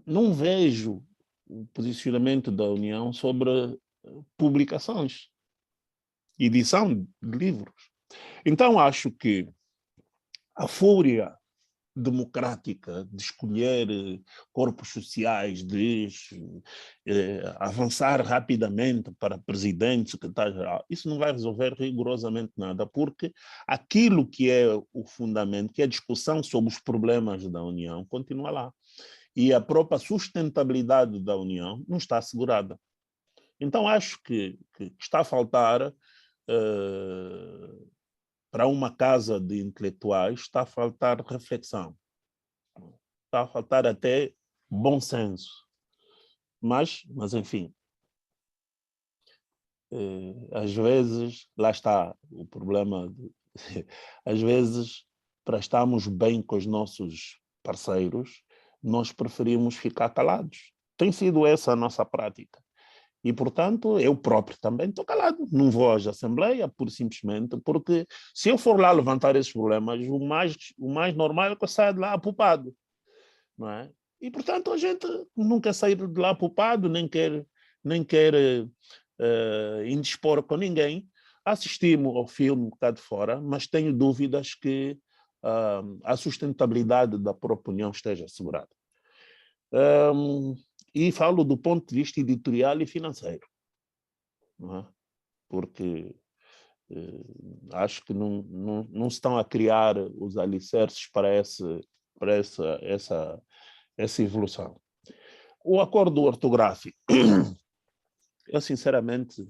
Não vejo o posicionamento da União sobre publicações, edição de livros. Então, acho que a fúria democrática de escolher corpos sociais, de avançar rapidamente para presidente, secretário-geral, isso não vai resolver rigorosamente nada, porque aquilo que é o fundamento, que é a discussão sobre os problemas da União, continua lá. E a própria sustentabilidade da União não está assegurada. Então, acho que está a faltar, para uma casa de intelectuais, está a faltar reflexão. Está a faltar até bom senso. Mas enfim, às vezes, lá está o problema, às vezes para estarmos bem com os nossos parceiros, nós preferimos ficar calados. Tem sido essa a nossa prática. E, portanto, eu próprio também estou calado. Não vou às assembleias, pura e simplesmente, porque se eu for lá levantar esses problemas, o mais normal é que eu saia de lá apupado. Não é? E, portanto, a gente não quer sair de lá apupado, nem quer indispor com ninguém. Assistimos ao filme que está de fora, mas tenho dúvidas que a sustentabilidade da própria União esteja assegurada. E falo do ponto de vista editorial e financeiro, não é? Porque acho que não se estão a criar os alicerces para essa evolução. O acordo ortográfico, eu sinceramente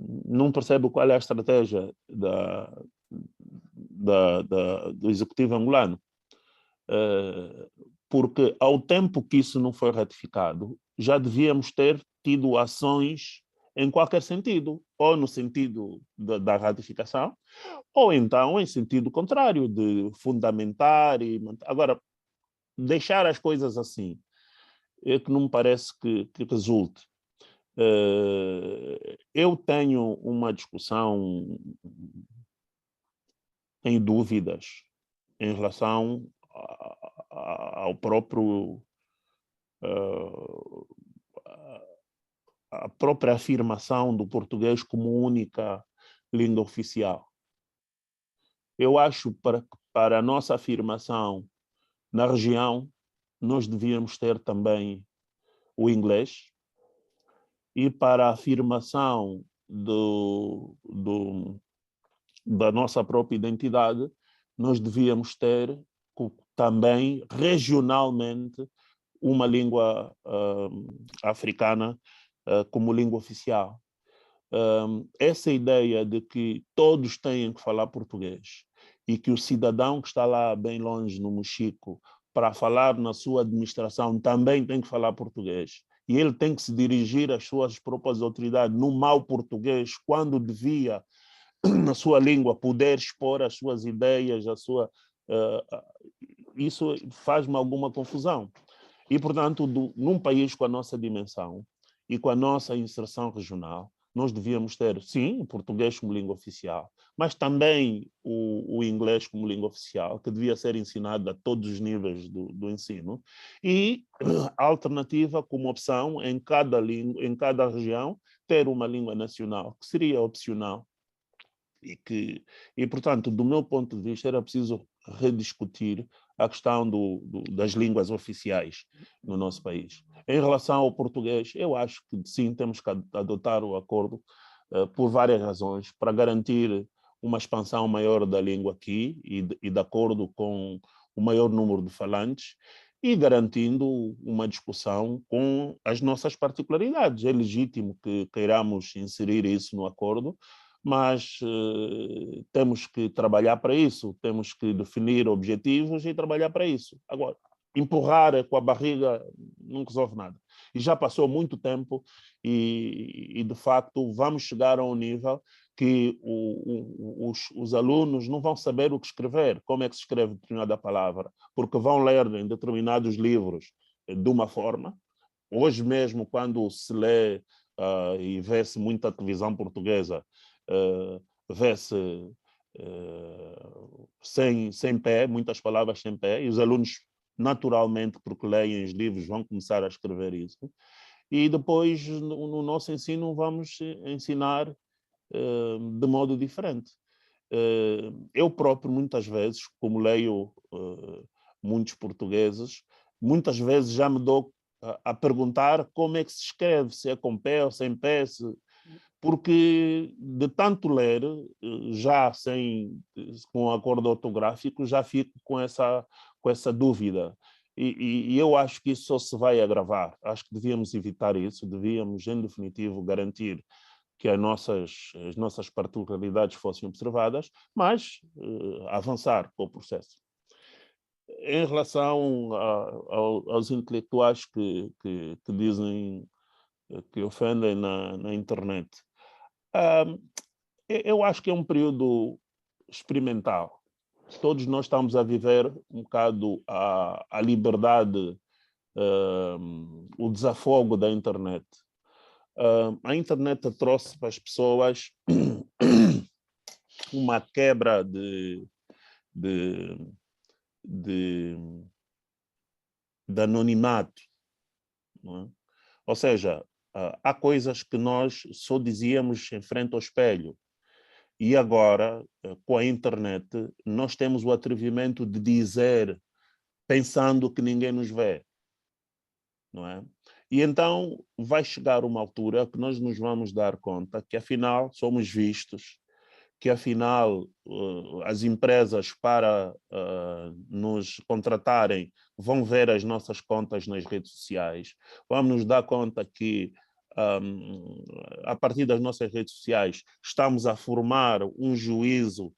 não percebo qual é a estratégia do executivo angolano, porque ao tempo que isso não foi ratificado, já devíamos ter tido ações em qualquer sentido, ou no sentido da ratificação, ou então em sentido contrário, de fundamentar e manter. Agora, deixar as coisas assim é que não me parece que resulte. Eu tenho uma discussão, tenho dúvidas em relação ao próprio a própria afirmação do português como única língua oficial. Eu acho para a nossa afirmação na região, nós devíamos ter também o inglês, e para a afirmação da nossa própria identidade, nós devíamos ter também regionalmente uma língua africana como língua oficial. Essa ideia de que todos têm que falar português e que o cidadão que está lá bem longe no Mochico para falar na sua administração também tem que falar português e ele tem que se dirigir às suas próprias autoridades no mau português, quando devia, na sua língua, poder expor as suas ideias, isso faz-me alguma confusão. E, portanto, num país com a nossa dimensão e com a nossa inserção regional, nós devíamos ter, sim, o português como língua oficial, mas também o inglês como língua oficial, que devia ser ensinado a todos os níveis do ensino, e a alternativa como opção em cada região, ter uma língua nacional, que seria opcional. E, portanto, do meu ponto de vista, era preciso rediscutir a questão das línguas oficiais no nosso país. Em relação ao português, eu acho que sim, temos que adotar o acordo por várias razões, para garantir uma expansão maior da língua aqui e de acordo com o maior número de falantes, e garantindo uma discussão com as nossas particularidades. É legítimo que queiramos inserir isso no acordo, mas temos que trabalhar para isso, temos que definir objetivos e trabalhar para isso. Agora, empurrar com a barriga não resolve nada. E já passou muito tempo e de facto, vamos chegar a um nível que os alunos não vão saber o que escrever, como é que se escreve determinada palavra, porque vão ler em determinados livros de uma forma. Hoje mesmo, quando se lê e vê-se muita televisão portuguesa, vê-se sem pé, muitas palavras sem pé, e os alunos, naturalmente, porque leem os livros, vão começar a escrever isso. E depois, no nosso ensino, vamos ensinar de modo diferente. Eu próprio, muitas vezes, como leio muitos portugueses, muitas vezes já me dou a perguntar como é que se escreve, se é com pé ou sem pé, porque de tanto ler, já com acordo ortográfico, já fico com essa dúvida. E eu acho que isso só se vai agravar. Acho que devíamos evitar isso, devíamos, em definitivo, garantir que as nossas particularidades fossem observadas, mas avançar com o processo. Em relação aos intelectuais que dizem, que ofendem na internet, eu acho que é um período experimental. todos nós estamos a viver um bocado a liberdade, o desafogo da internet. A internet trouxe para as pessoas uma quebra de anonimato, não é? Ou seja, há coisas que nós só dizíamos em frente ao espelho. E agora, com a internet, nós temos o atrevimento de dizer pensando que ninguém nos vê, não é? E então vai chegar uma altura que nós nos vamos dar conta que afinal somos vistos, que afinal as empresas para nos contratarem vão ver as nossas contas nas redes sociais. Vamos nos dar conta que a partir das nossas redes sociais estamos a formar um juízo,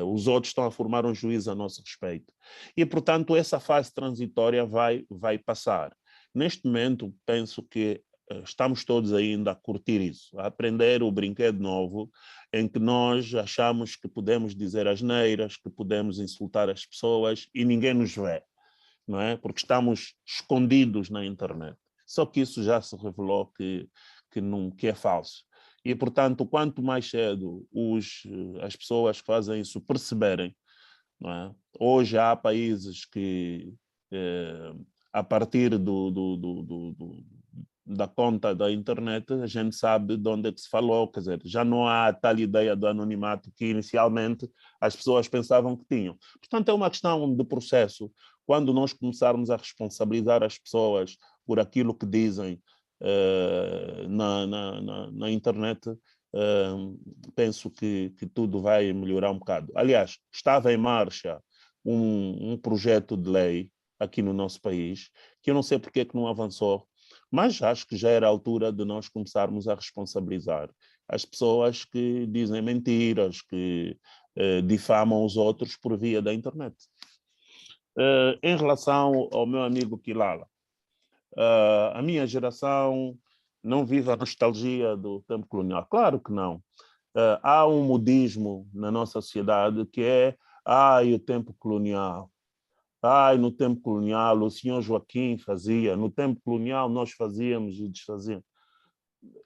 os outros estão a formar um juízo a nosso respeito. E, portanto, essa fase transitória vai passar. Neste momento, penso que estamos todos ainda a curtir isso, a aprender o brinquedo novo, em que nós achamos que podemos dizer asneiras, que podemos insultar as pessoas e ninguém nos vê, não é? Porque estamos escondidos na internet. Só que isso já se revelou que é falso. E, portanto, quanto mais cedo as pessoas que fazem isso perceberem, não é? Hoje há países que, a partir da conta da internet, a gente sabe de onde é que se falou, quer dizer, já não há tal ideia do anonimato que inicialmente as pessoas pensavam que tinham. Portanto, é uma questão de processo. Quando nós começarmos a responsabilizar as pessoas por aquilo que dizem na internet, penso que tudo vai melhorar um bocado. Aliás, estava em marcha um projeto de lei aqui no nosso país, que eu não sei porque é que não avançou, mas acho que já era a altura de nós começarmos a responsabilizar as pessoas que dizem mentiras, que difamam os outros por via da internet. Em relação ao meu amigo Kilala, a minha geração não vive a nostalgia do tempo colonial. Claro que não. Há um modismo na nossa sociedade que é o tempo colonial. No tempo colonial o senhor Joaquim fazia, no tempo colonial nós fazíamos e desfazíamos.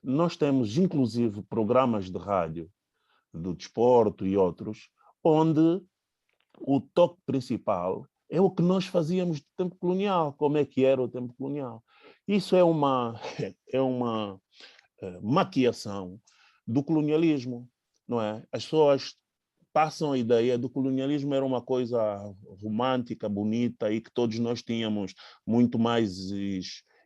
Nós temos, inclusive, programas de rádio, do desporto e outros, onde o toque principal é o que nós fazíamos do tempo colonial, como é que era o tempo colonial. Isso é uma maquiação do colonialismo, não é? As pessoas passam a ideia do colonialismo era uma coisa romântica, bonita e que todos nós tínhamos muito mais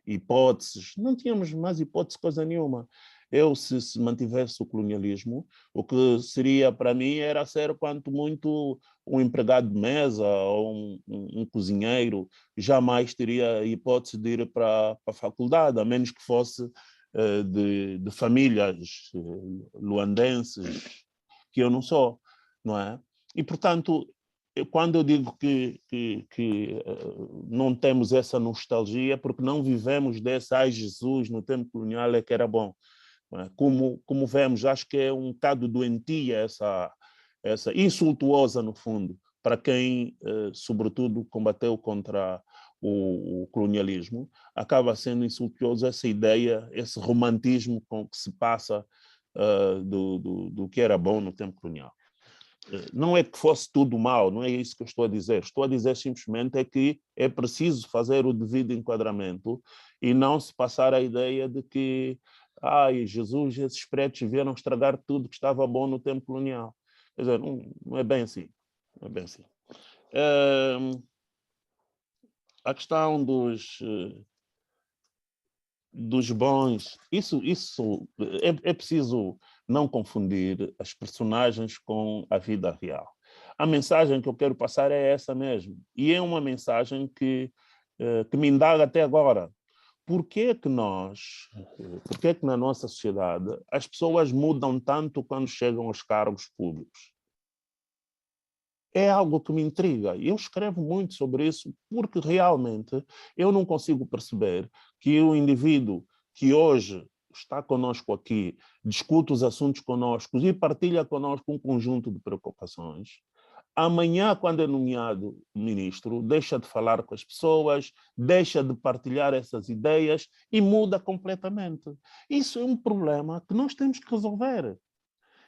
hipóteses. Não tínhamos mais hipótese coisa nenhuma. Eu, se mantivesse o colonialismo, o que seria para mim era ser quanto muito um empregado de mesa ou um cozinheiro. Jamais teria hipótese de ir para a faculdade, a menos que fosse de famílias luandenses, que eu não sou, não é? E, portanto, quando eu digo que não temos essa nostalgia, porque não vivemos desse Jesus, no tempo colonial é que era bom. Como vemos, acho que é um bocado doentia essa insultuosa, no fundo, para quem, sobretudo, combateu contra o colonialismo, acaba sendo insultuoso essa ideia, esse romantismo com que se passa do que era bom no tempo colonial. Não é que fosse tudo mal, não é isso que eu estou a dizer. Estou a dizer simplesmente é que é preciso fazer o devido enquadramento e não se passar a ideia de que Jesus, esses pretos vieram estragar tudo que estava bom no tempo colonial. Quer dizer, não é bem assim. Não é bem assim. A questão dos bons, isso é preciso não confundir as personagens com a vida real. A mensagem que eu quero passar é essa mesmo, e é uma mensagem que me indaga até agora. Por que que na nossa sociedade as pessoas mudam tanto quando chegam aos cargos públicos? É algo que me intriga. Eu escrevo muito sobre isso porque realmente eu não consigo perceber que o indivíduo que hoje está conosco aqui, discute os assuntos conosco e partilha conosco um conjunto de preocupações, Amanhã, quando é nomeado ministro, deixa de falar com as pessoas, deixa de partilhar essas ideias e muda completamente. Isso é um problema que nós temos que resolver.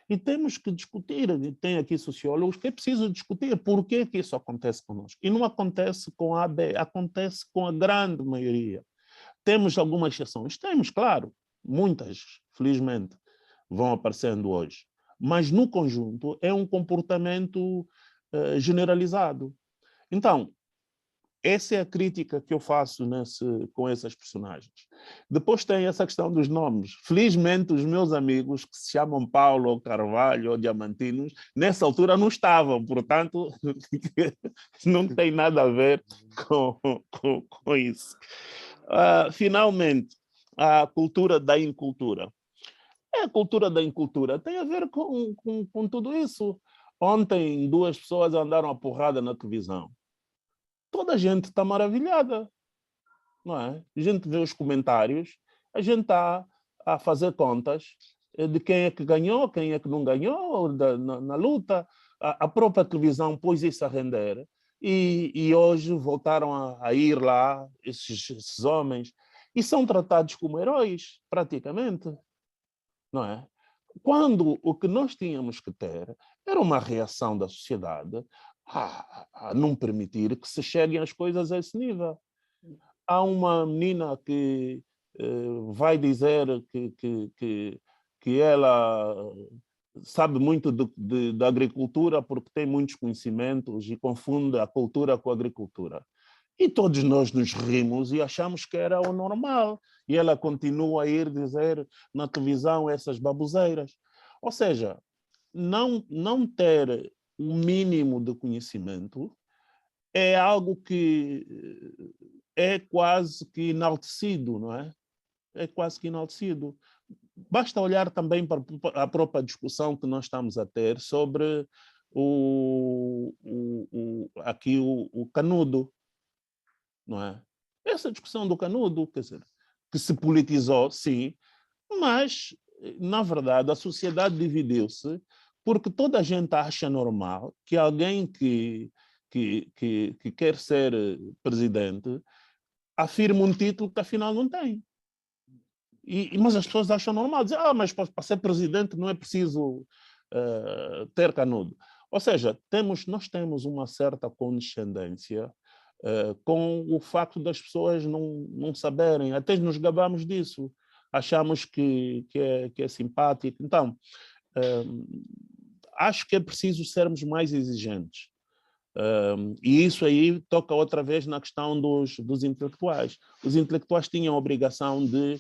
E temos que discutir, e tem aqui sociólogos que é preciso discutir por que isso acontece conosco. E não acontece com a AB, acontece com a grande maioria. Temos algumas exceções? Temos, claro, muitas, felizmente, vão aparecendo hoje. Mas, no conjunto, é um comportamento generalizado. Então, essa é a crítica que eu faço com essas personagens. Depois tem essa questão dos nomes. Felizmente, os meus amigos que se chamam Paulo, ou Carvalho, ou Diamantinos, nessa altura não estavam, portanto, não tem nada a ver com isso. Finalmente, a cultura da incultura. A cultura da incultura tem a ver com tudo isso. Ontem, 2 pessoas andaram a porrada na televisão. Toda a gente está maravilhada, não é? A gente vê os comentários, a gente está a fazer contas de quem é que ganhou, quem é que não ganhou na luta. A própria televisão pôs isso a render e hoje voltaram a ir lá, esses homens, e são tratados como heróis, praticamente, não é? Quando o que nós tínhamos que ter era uma reação da sociedade a não permitir que se cheguem as coisas a esse nível. Há uma menina que vai dizer que ela sabe muito da agricultura porque tem muitos conhecimentos e confunde a cultura com a agricultura. E todos nós nos rimos e achamos que era o normal. E ela continua a ir dizer na televisão essas baboseiras. Ou seja, não ter o mínimo de conhecimento é algo que é quase que enaltecido, não é? É quase que enaltecido. Basta olhar também para a própria discussão que nós estamos a ter sobre aqui o Canudo, não é? Essa discussão do Canudo, quer dizer, que se politizou, sim, mas, na verdade, a sociedade dividiu-se porque toda a gente acha normal que alguém que quer ser presidente afirma um título que afinal não tem. Mas as pessoas acham normal, dizem, mas para ser presidente não é preciso ter canudo. Ou seja, nós temos uma certa condescendência com o facto das pessoas não saberem, até nos gabamos disso, achamos que é simpático. Então, acho que é preciso sermos mais exigentes. E isso aí toca outra vez na questão dos intelectuais. Os intelectuais tinham a obrigação de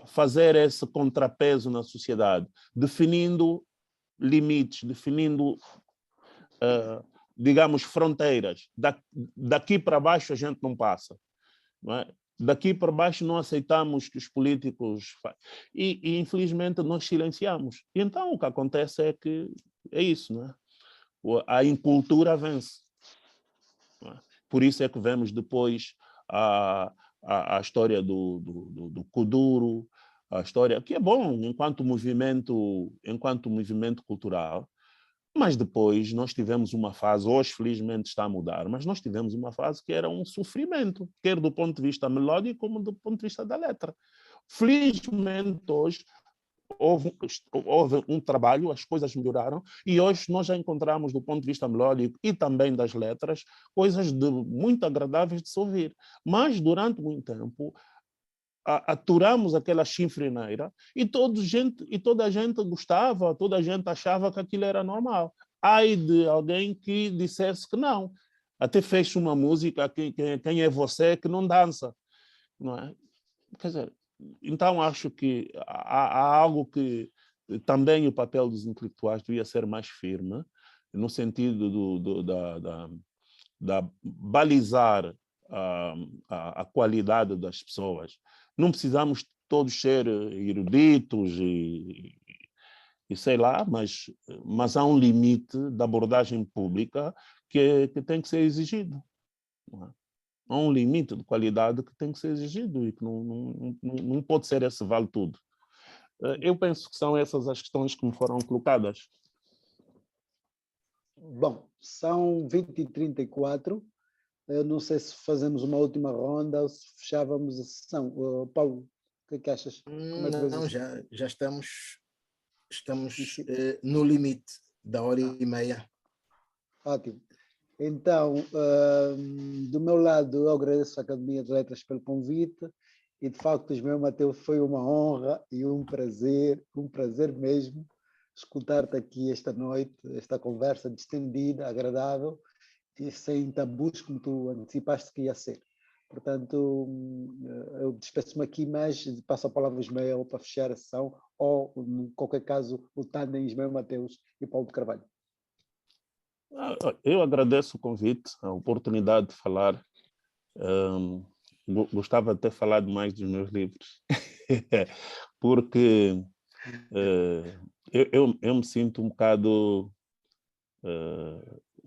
fazer esse contrapeso na sociedade, definindo limites, definindo, digamos, fronteiras. Daqui para baixo a gente não passa, não é? Daqui para baixo não aceitamos que os políticos... E infelizmente, nós silenciamos. E então, o que acontece é que é isso, não é? A incultura vence. Não é? Por isso é que vemos depois a história do Kuduro, a história que é bom enquanto movimento cultural, mas depois nós tivemos uma fase, hoje felizmente está a mudar, mas nós tivemos uma fase que era um sofrimento, quer do ponto de vista melódico como do ponto de vista da letra. Felizmente hoje houve um trabalho, as coisas melhoraram e hoje nós já encontramos do ponto de vista melódico e também das letras coisas muito agradáveis de se ouvir. Mas durante muito tempo aturamos aquela chinfrineira e toda a gente gostava, toda a gente achava que aquilo era normal. Ai de alguém que dissesse que não. Até fez uma música, quem é você que não dança. Não é? Quer dizer, então acho que há algo que também o papel dos intelectuais devia ser mais firme, no sentido da balizar a qualidade das pessoas. Não precisamos todos ser eruditos e sei lá, mas há um limite da abordagem pública que tem que ser exigido. Não é? Há um limite de qualidade que tem que ser exigido e que não pode ser esse vale tudo. Eu penso que são essas as questões que me foram colocadas. Bom, são 20h34. Eu não sei se fazemos uma última ronda ou se fechávamos a sessão. Paulo, o que é que achas? Como é que vês Não, isso? já estamos Isso. no limite da hora e meia. Ótimo. Então, do meu lado, eu agradeço à Academia de Letras pelo convite e, de facto, Ismael Mateus, foi uma honra e um prazer mesmo escutar-te aqui esta noite, esta conversa distendida, agradável e sem tabus, como tu antecipaste que ia ser. Portanto, eu despeço-me aqui, mas passo a palavra ao Ismael para fechar a sessão ou, em qualquer caso, o tandem Ismael Mateus e Paulo de Carvalho. Eu agradeço o convite, a oportunidade de falar. Gostava de ter falado mais dos meus livros, porque eu me sinto um bocado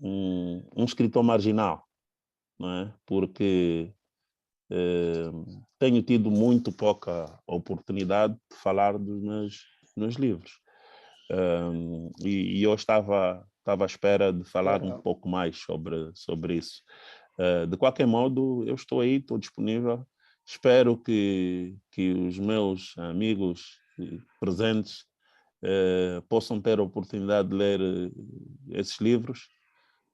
um escritor marginal, não é? Porque tenho tido muito pouca oportunidade de falar dos meus livros. E eu estava à espera de falar um pouco mais sobre isso. De qualquer modo, eu estou aí, estou disponível. Espero que os meus amigos presentes possam ter a oportunidade de ler esses livros.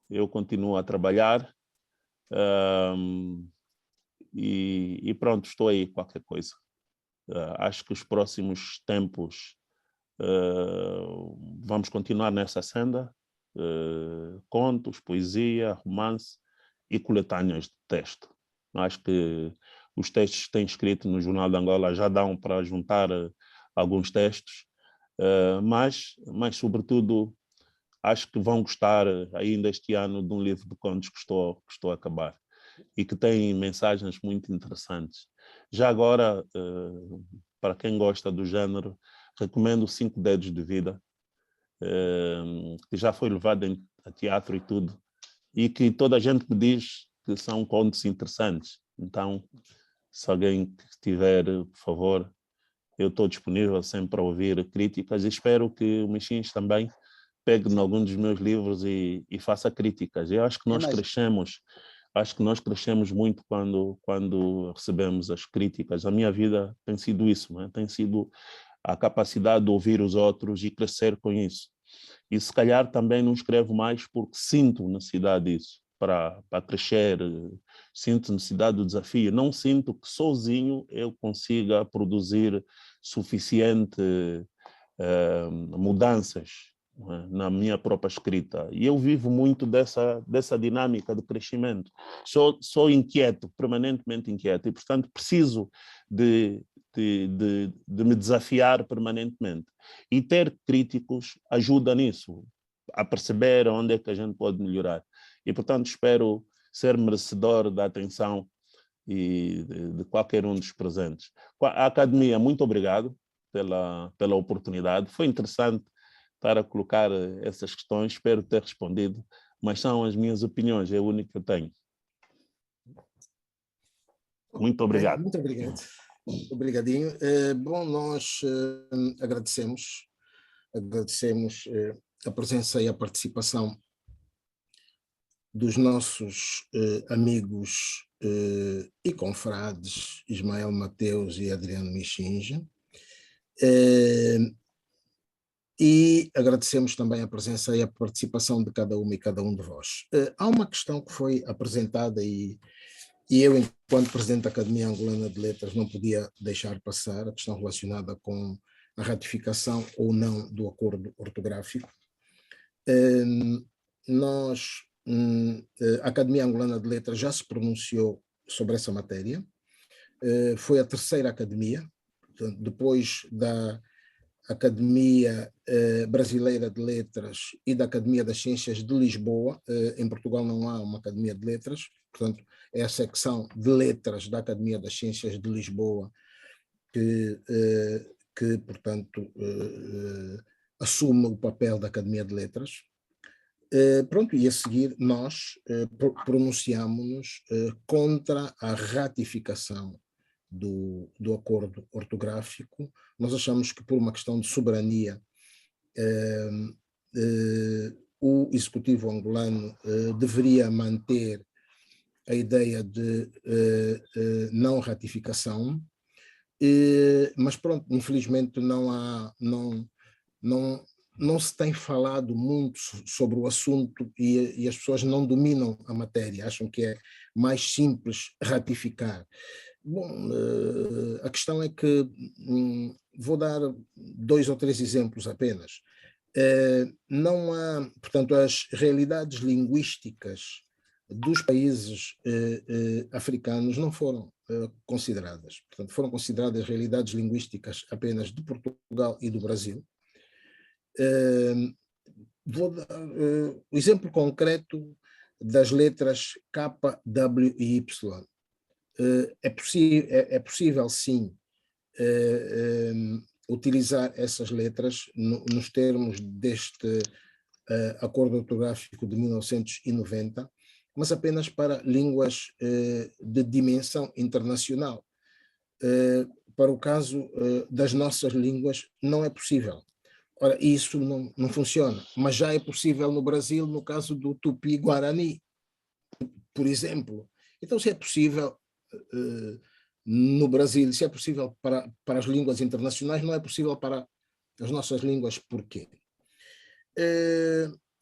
Eu continuo a trabalhar e pronto, estou aí, qualquer coisa. Acho que os próximos tempos vamos continuar nessa senda. Contos, poesia, romance e coletâneas de texto. Acho que os textos que tenho escrito no Jornal de Angola já dão para juntar alguns textos, mas sobretudo acho que vão gostar ainda este ano de um livro de contos que estou a acabar e que tem mensagens muito interessantes. Já agora, para quem gosta do género, recomendo 5 Dedos de Vida, que já foi levado a teatro e tudo, e que toda a gente me diz que são contos interessantes. Então, se alguém tiver, por favor, eu estou disponível sempre para ouvir críticas e espero que o Mexins também pegue em algum dos meus livros e faça críticas. Eu acho que nós crescemos muito quando recebemos as críticas. A minha vida tem sido isso, né? Tem sido a capacidade de ouvir os outros e crescer com isso. E se calhar também não escrevo mais porque sinto necessidade disso, para crescer, sinto necessidade do desafio. Não sinto que sozinho eu consiga produzir suficiente mudanças, né, na minha própria escrita. E eu vivo muito dessa dinâmica de crescimento. Sou inquieto, permanentemente inquieto, e, portanto, preciso de me desafiar permanentemente. E ter críticos ajuda nisso, a perceber onde é que a gente pode melhorar. E, portanto, espero ser merecedor da atenção e de qualquer um dos presentes. A Academia, muito obrigado pela oportunidade. Foi interessante estar a colocar essas questões, espero ter respondido, mas são as minhas opiniões, é o único que eu tenho. Muito obrigado. Muito obrigado. Obrigadinho. Bom, nós agradecemos a presença e a participação dos nossos amigos e confrades Ismael Mateus e Adriano Michinja. E agradecemos também a presença e a participação de cada uma e cada um de vós. Há uma questão que foi apresentada e eu, enquanto presidente da Academia Angolana de Letras, não podia deixar passar a questão relacionada com a ratificação ou não do acordo ortográfico. A Academia Angolana de Letras já se pronunciou sobre essa matéria. Foi a terceira academia, depois da Academia Brasileira de Letras e da Academia das Ciências de Lisboa. Em Portugal não há uma Academia de Letras, portanto, é a secção de letras da Academia das Ciências de Lisboa que portanto, assume o papel da Academia de Letras. Pronto, e a seguir nós pronunciámos-nos contra a ratificação do acordo ortográfico. Nós achamos que, por uma questão de soberania, o executivo angolano deveria manter a ideia de não ratificação, mas pronto, infelizmente não se tem falado muito sobre o assunto e as pessoas não dominam a matéria, acham que é mais simples ratificar. Bom, a questão é que vou dar 2 ou 3 exemplos apenas. Não há, portanto, as realidades linguísticas dos países africanos não foram consideradas. Portanto, foram consideradas realidades linguísticas apenas de Portugal e do Brasil. Vou dar o exemplo concreto das letras K, W e Y. É possível, sim, utilizar essas letras nos termos deste acordo ortográfico de 1990, mas apenas para línguas de dimensão internacional. Para o caso das nossas línguas, não é possível. Ora, isso não funciona, mas já é possível no Brasil, no caso do Tupi-Guarani, por exemplo. Então, se é possível no Brasil, se é possível para as línguas internacionais, não é possível para as nossas línguas, porquê?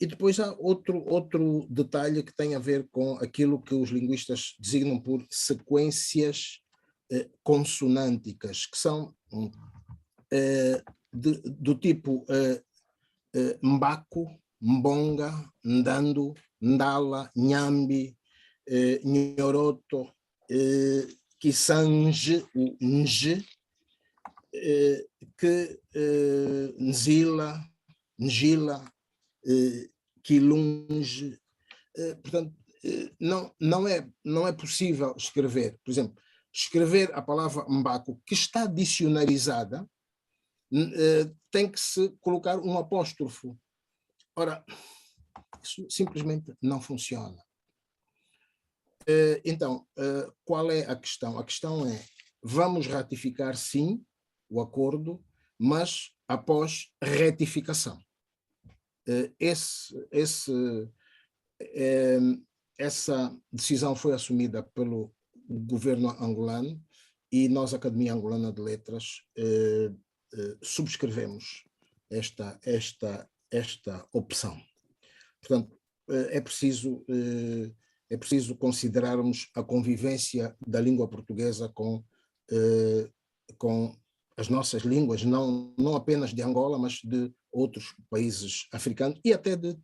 E depois há outro detalhe que tem a ver com aquilo que os linguistas designam por sequências consonânticas, que são do tipo Mbaco, Mbonga, Ndando, Ndala, Nhambi, Nhoroto, Kisange, o Nge, que Nzila, Ngila, Quilunge. Portanto, não é possível escrever, por exemplo, escrever a palavra Mbaco, que está dicionarizada, tem que se colocar um apóstrofo. Ora, isso simplesmente não funciona. Então, qual é a questão? A questão é, vamos ratificar sim o acordo, mas após retificação. Essa decisão foi assumida pelo governo angolano e nós, Academia Angolana de Letras, subscrevemos esta opção. Portanto, é preciso considerarmos a convivência da língua portuguesa com as nossas línguas, não apenas de Angola, mas de outros países africanos e até de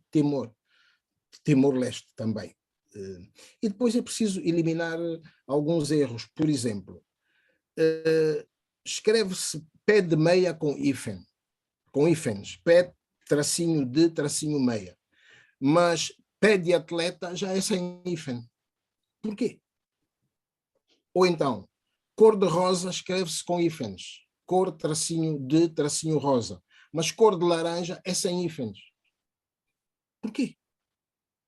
Timor-Leste também. E depois é preciso eliminar alguns erros. Por exemplo, escreve-se pé de meia com hífens, pé tracinho de tracinho meia, mas pé de atleta já é sem hífen. Por quê? Ou então, cor de rosa escreve-se com hífens, cor tracinho de tracinho rosa, mas cor de laranja é sem hífens. Por quê?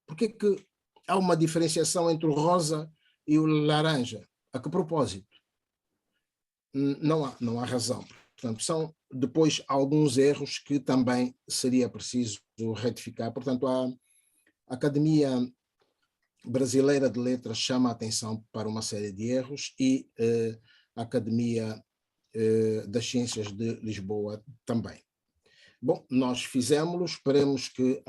Por que que há uma diferenciação entre o rosa e o laranja? A que propósito? Não há razão. Portanto, são depois alguns erros que também seria preciso retificar. Portanto, a Academia Brasileira de Letras chama a atenção para uma série de erros e a Academia das Ciências de Lisboa também. Bom, nós fizemos-lo, esperemos que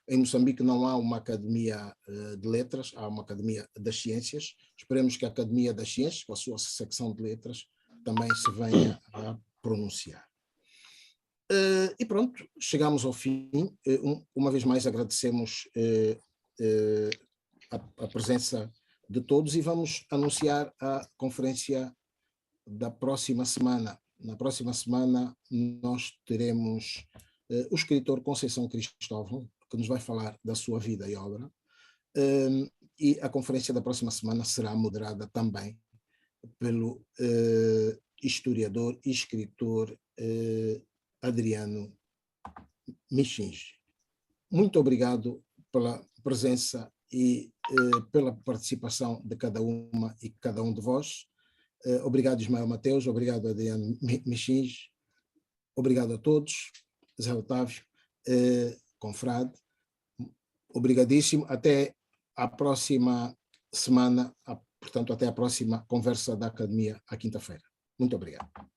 em Moçambique não há uma Academia de Letras, há uma Academia das Ciências. Esperemos que a Academia das Ciências, com a sua secção de letras, também se venha a pronunciar. E pronto, chegamos ao fim. Uma vez mais agradecemos a presença de todos e vamos anunciar a conferência da próxima semana. Na próxima semana nós teremos o escritor Conceição Cristóvão, que nos vai falar da sua vida e obra, e a conferência da próxima semana será moderada também pelo historiador e escritor Adriano Michinge. Muito obrigado pela presença e pela participação de cada uma e cada um de vós. Obrigado, Ismael Mateus, obrigado, Adriano Michinge, obrigado a todos, Zé Otávio. confrade. Obrigadíssimo. Até a próxima semana, portanto, até a próxima conversa da Academia, à quinta-feira. Muito obrigado.